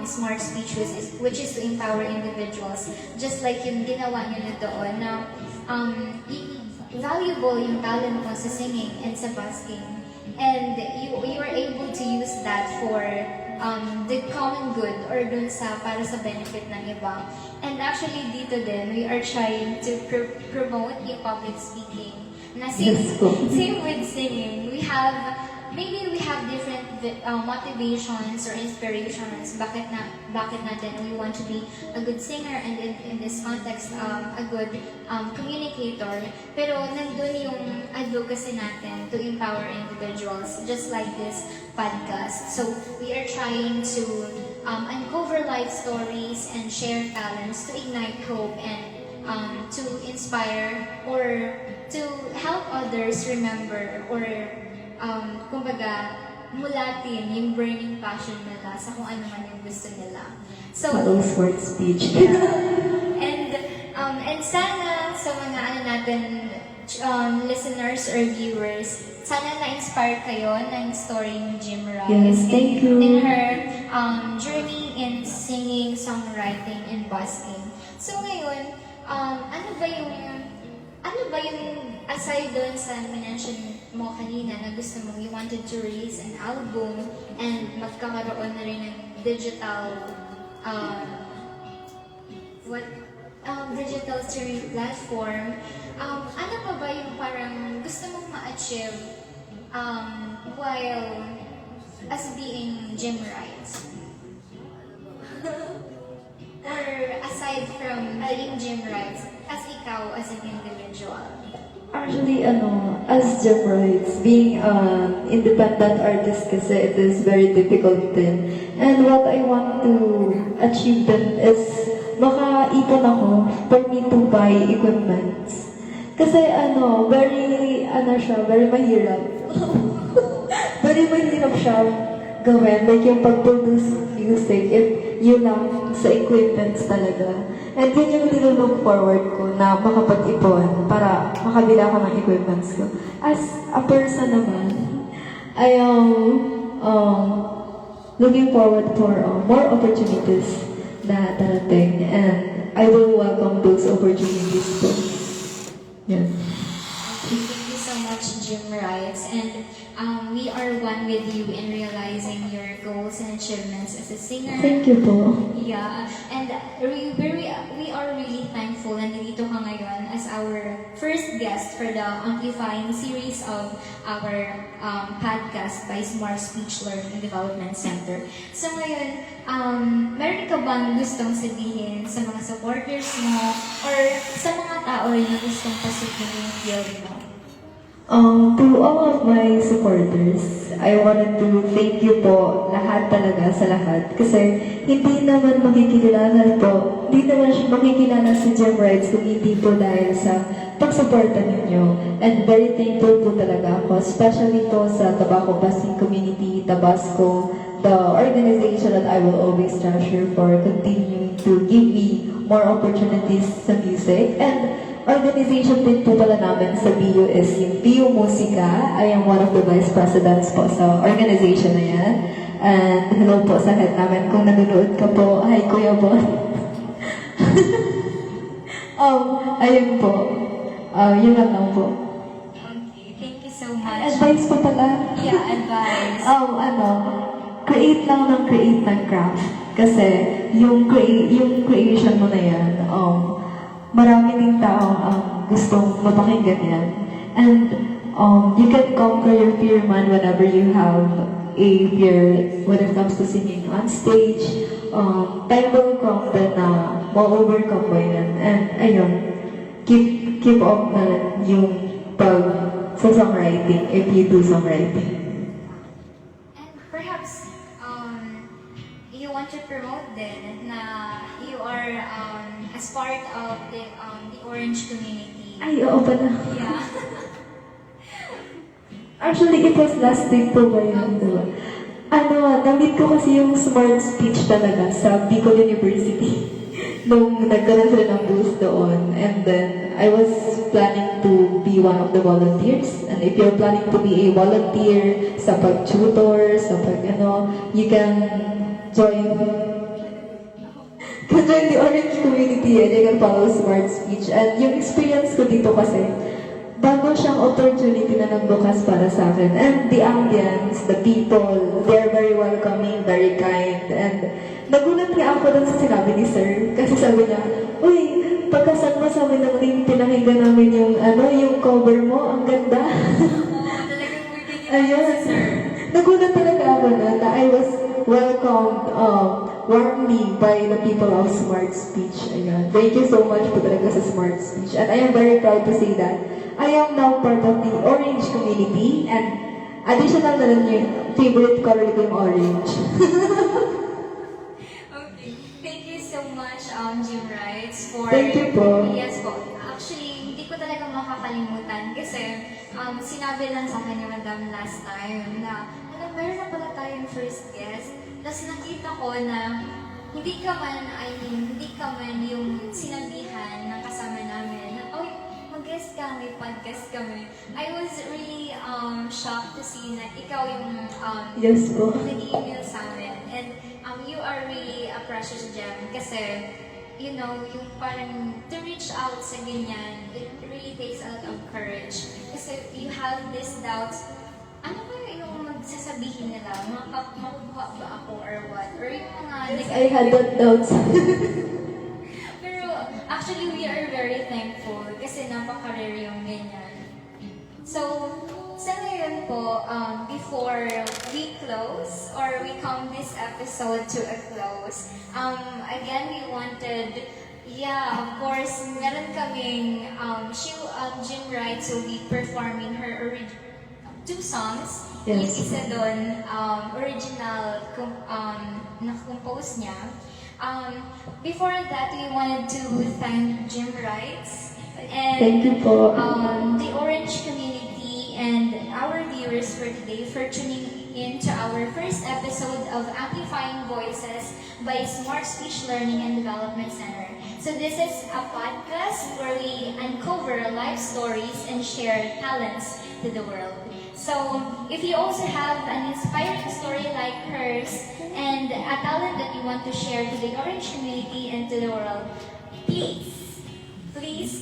Smart Speech, which is to empower individuals. Just like yung ginawa nyo na doon na valuable yung talent mo sa singing and sa busking. And you are able to use that for the common good or dun sa para sa benefit ng iba. And actually dito din, we are trying to promote yung public speaking. Na Yes po. same with singing, we have different motivations or inspirations bakit natin we want to be a good singer and in this context a good communicator, pero nandun yung advocacy natin to empower individuals just like this podcast. So we are trying to uncover life stories and share talents to ignite hope and to inspire or to help others remember or kumbaga mulatin yung burning passion nila sa kung ano man yung gusto nila. So, Follow Smart Speech. and sana sa mga natin listeners or viewers, sana na-inspire kayo ng story ni Jim Rice. Yes, thank you. In her journey in singing, songwriting, and busking. So ngayon, ano ba yung aside doon sa mention mo kanina na gusto mong you wanted to release an album and magkakaroon na rin ng digital digital streaming platform, ano pa ba yung parang gusto mong ma-achieve while as being Jim Rice? Or aside from being Jim Rice, as ikaw as an individual? Actually, as Jeff writes, being an independent artist kasi it is very difficult din. And what I want to achieve then is makaipon ako for me to buy equipments. Kasi very mahirap. Very mahirap siya gawin. Like yung pag-produce music, if yun lang sa equipments talaga. And yun yung nilook forward ko na makapag-ipon para makabila ako ng equipments ko. As a person naman, I am looking forward for more opportunities na darating, and I will welcome those opportunities po. Yes. Thank you so much, Jim Rice. And we are one with you in realizing your goals and achievements as a singer. Thank you po. Yeah, and we are really thankful na nandito ka ngayon as our first guest for the Amplifying series of our podcast by Smart Speech Learning and Development Center. So ngayon, meron ka bang gustong sabihin sa mga supporters mo or sa mga tao rin na gustong pasukin yung field mo? To all of my supporters, I wanted to thank you po lahat talaga sa lahat. Kasi hindi naman makikilala po, hindi naman siya makikilala si Gem Rights kung hindi po dahil sa pagsuporta ninyo. And very thankful po talaga ako, especially po sa Tabaco Busing Community, Tabasco, the organization that I will always treasure for continuing to give me more opportunities sa music. And organization din po pala namin sa BU is yung BU Musika. I am one of the vice presidents po sa organization na yan. And hello po sa head namin kung nanonood ka po. Hi Kuya Bon. Ayun po. Yun lang po. Okay, thank you so much. Advice po pala. Yeah, advice. Create lang ng create ng craft. Kasi yung creation mo na yan, marami ding taong gustong mapakinggan yan. And you can conquer your fear man whenever you have a fear when it comes to singing on stage. Time will come na ma-overcome mo yan. And ayun, keep up na yung sa songwriting if you do songwriting. And perhaps, you want to promote din na you are as part of the Orange community. Ay, oo pala. Yeah. Actually, it was last week po ba yun, diba? Na-meet ko kasi yung smart speech talaga sa Bicol University nung nagkaroon sila ng booth doon. And then, I was planning to be one of the volunteers. And if you're planning to be a volunteer sa pag-tutor, sa you can join the Orange community and you can follow smart speech. And yung experience ko dito kasi, bago siyang opportunity na nagbukas para sa akin. And the ambience, the people, they're very welcoming, very kind. And nagulat nga ako dun sa sinabi ni Sir. Kasi sabi niya, uy, pagkasal mo sa amin naman pinakinggan namin yung cover mo, ang ganda. Talagang within Ayun. Nagulat talaga ako na I was welcomed warmly by the people of Smart Speech. Ayun. Thank you so much po talaga sa Smart Speech. And I am very proud to say that I am now part of the Orange community and additional na lang yung favorite color ko yung orange. Okay. Thank you so much, Jim Rights, for... Thank you po. Yes po. Actually, hindi ko talaga makakalimutan kasi sinabi lang sa akin ni Madam last time na meron na pala tayong first guest. Tapos nakita ko na hindi ka man yung sinabihan ng kasama namin na, oh, mag-guest ka, may podcast kami. I was really shocked to see na ikaw yung Yes po. nag-email sa amin. And you are really a precious gem kasi, you know, yung parang to reach out sa ganyan, it really takes a lot of courage. Kasi you have these doubts, ano ba yung magsasabihin nila? Makukuha ba ako or what? Or yung mga... Yes, I had that doubts. Pero actually, we are very thankful kasi napaka-rare yung ganyan. So, sa ngayon po, before we close or we come this episode to a close, again, we wanted, of course, meron kaming, Jim Rights will be performing her two songs. Yes. Yung isa doon, original na-compose niya. Before that, we wanted to thank Jim Rights and Thank you po. the Orange community and our viewers for today for tuning in to our first episode of Amplifying Voices by Smart Speech Learning and Development Center. So this is a podcast where we uncover life stories and share talents to the world. So if you also have an inspiring story like hers and a talent that you want to share to the Orange community and to the world, please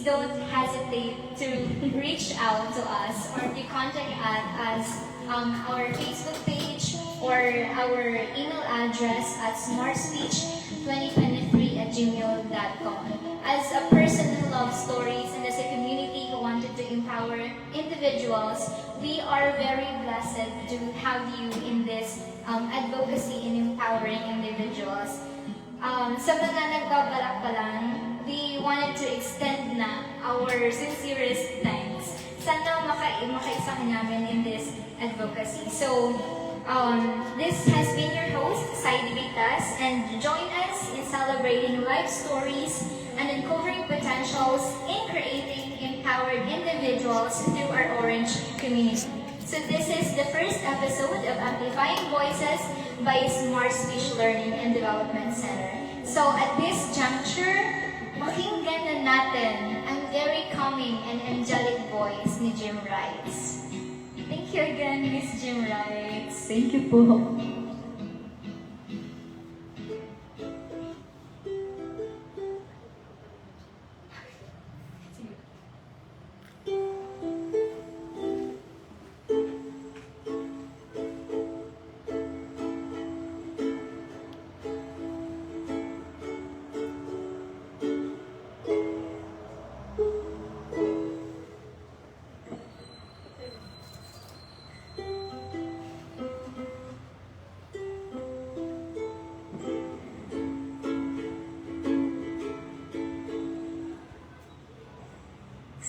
don't hesitate to reach out to us or to contact us our Facebook page or our email address at smartspeech2023@gmail.com. As a person who loves stories and as a community who wanted to empower individuals, we are very blessed to have you in this advocacy in empowering individuals. Sa mga nagbabalak pa lang, we wanted to extend na our sincerest thanks. Sana makaisahan namin in this advocacy. So, this has been your host, Saidi Vitas, and join us in celebrating life stories and uncovering potentials in creating empowered individuals through our Orange community. So this is the first episode of Amplifying Voices by Smart Speech Learning and Development Center. So at this juncture, pakinggan na natin ang very calming and angelic voice ni Jim Wrights. Thank you again, Miss Jim Wrights. Thank you po.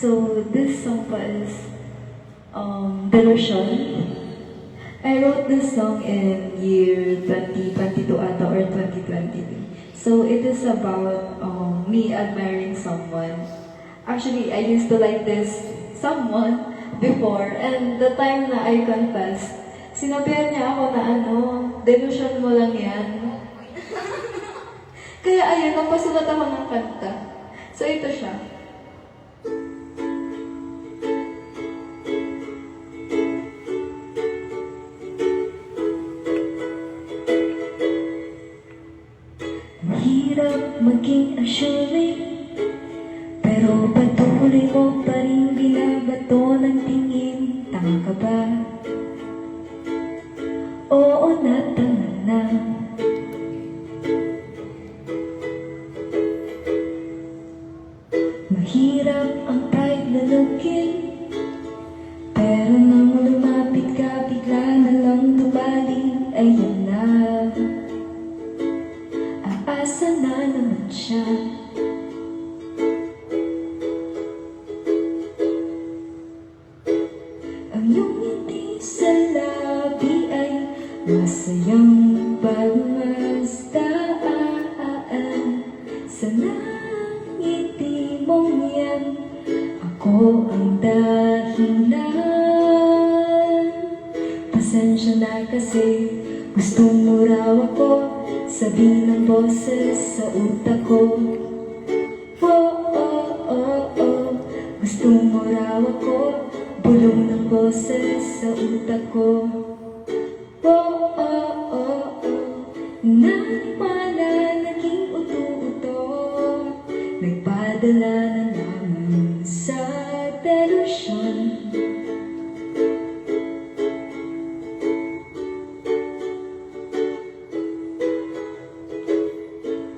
So this song was Delusion. I wrote this song in year 2022 ata or 2023. So it is about me admiring someone. Actually, I used to like this someone before, and the time na I confessed, sinabihan niya ako na delusion mo lang yan. Kaya ayun, napasulat ako ng kanta. So ito siya. Mahirap maging assuming, pero patuloy mo pa rin binabato ng tingin. Tanga ka ba? Oo na, tanga na. Mahirap ang pride na lugin, pero nang lumapit ka, bigla na lang tumaling. Ayun na, aasa na naman siya. Ang iyong ngiti sa labi ay masayang pagmasdaan. Sa ngiti mong yan, ako ang dahilan. Pasensya na kasi gusto mo raw ako, sabi ng boses sa utak ko. Gusto mo raw ako, bulong ng boses sa utak ko. Naniwala, naging uto-uto, nagpadala na naman sa delusyon.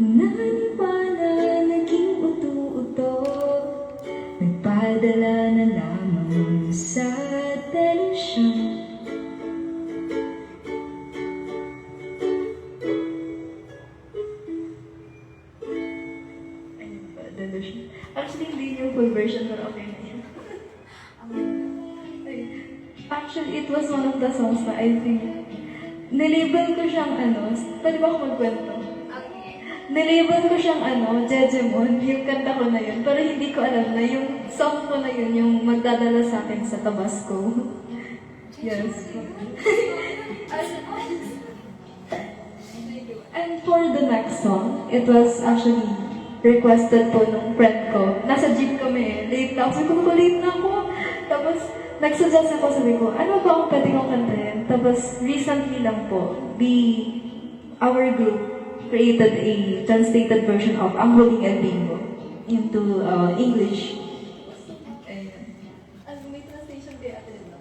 Naniwala, naging uto-uto, nagpadala na lamang sa delusyon. Ayun ba, delusyon. Actually, hindi yung full version, pero okay na yun. Actually, it was one of the songs na I think, nilabel ko siyang pwede ba ako magkwento? Nilabel ko siyang Jejemon, yung kanta ko na yun. Pero hindi ko alam na yung song ko na yun, yung magdadala sa akin sa Tabasco. Yes. And for the next song, it was actually requested po nung friend ko. Nasa jeep kami late na ako. Sabi ko, late na ako. Tapos, nagsuggest ako, sabi ko, ano ba ang pwede kong kantahin? Tapos, recently lang po, our group created a translated version of Ang Huling El Bingo into English. Ayan. May translation kaya atin na.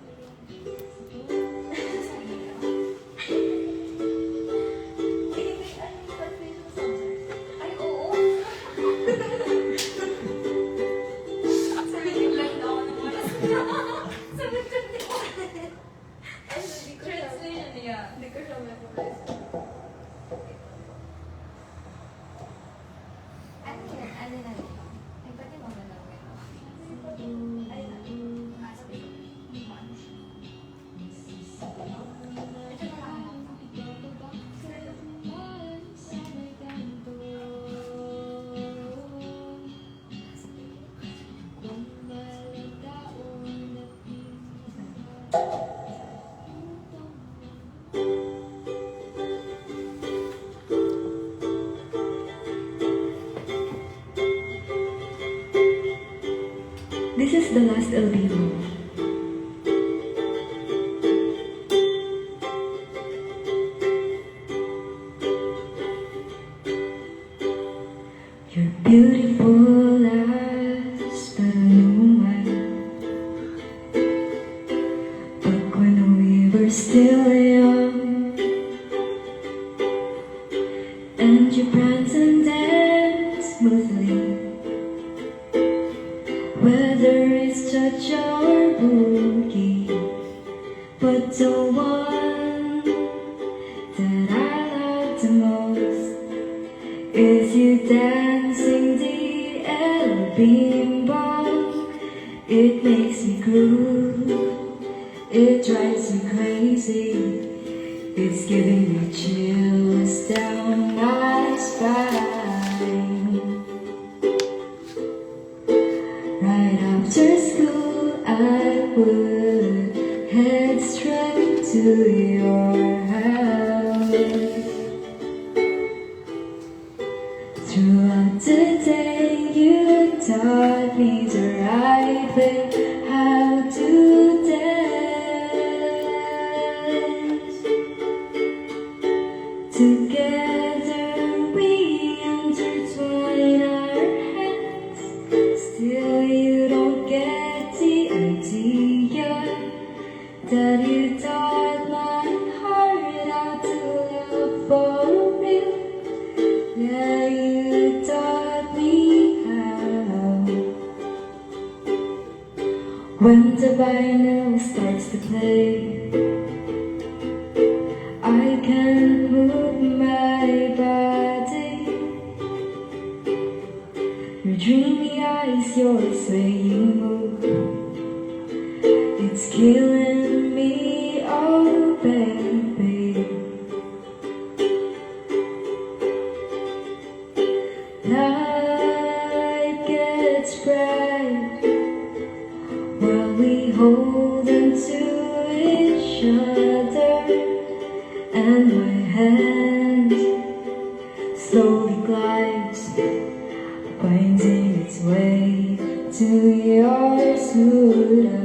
Ay, oo. Sabihin lang ako ng oras. Sabihin ko din. Translation niya. Hindi ko siya memorize. Ano na? Ay, pati mo na lang. This is the last LBO. You're beautiful as the moonlight. Back when we were still young, and you prance and dance smoothly. Whether it's cha-cha or boogie, but the one that I love the most is you dancing the El Bimbo. It makes me groove, it drives me crazy, it's giving me chills down my spine. Right after school I would head straight to your house. Throughout the day you taught me the right way how to dance. Together we intertwine our hands. Still you don't get the idea that you taught my heart how to love for real. Yeah, you taught me how. When the vinyl starts to play, I can move my body. Your dreamy eyes, your swaying move, it's killing me, oh baby. Light gets bright while we hold on to each other, and my hand slowly glides, finding its way to your sweeter.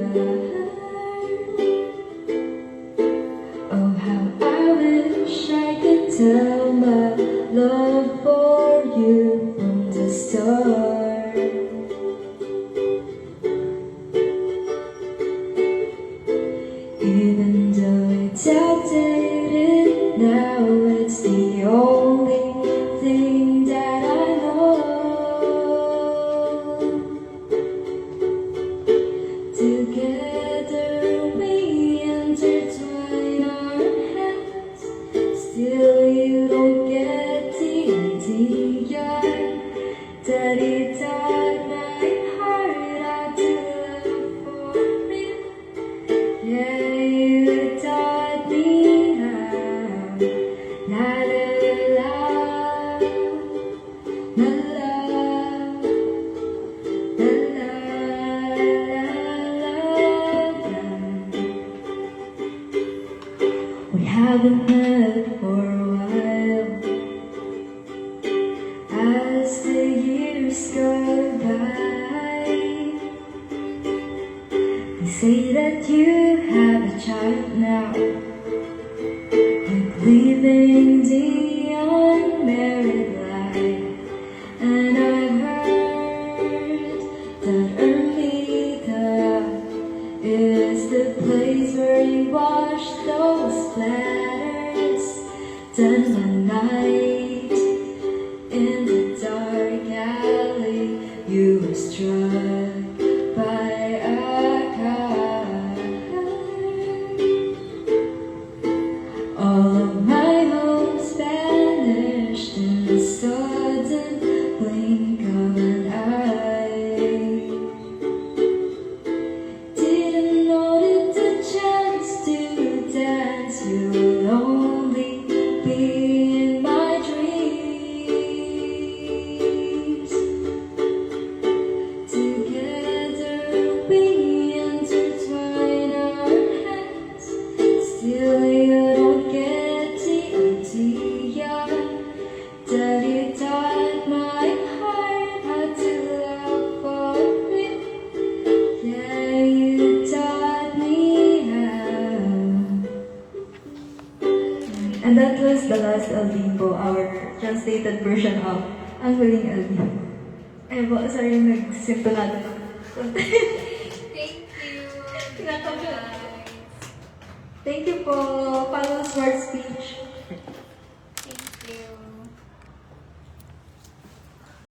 Oh, how I wish I could tell my love for you from the start. Even though it's outdated now, it's the only thing that I know. Together we intertwine our hands. Still you don't get the idea that you taught my heart how to love for real. Yeah, you taught me how. La la la, la la, la la la. We haven't met for a while as the years go by. They say that you have a child now, like living the unmarried life. And I've heard that Ermita is the place where you wash those platters. Done one night in the dark alley, you were struck by a car. All of my hopes vanished in a sudden blink of an eye. Didn't know that the chance to dance, you will only be in my And that was the last El Bimbo, our translated version of Ang Huling El Bimbo. Eh po, sorry, nagsimtulado na. Thank you. Thank you po. Follow Smart Speech.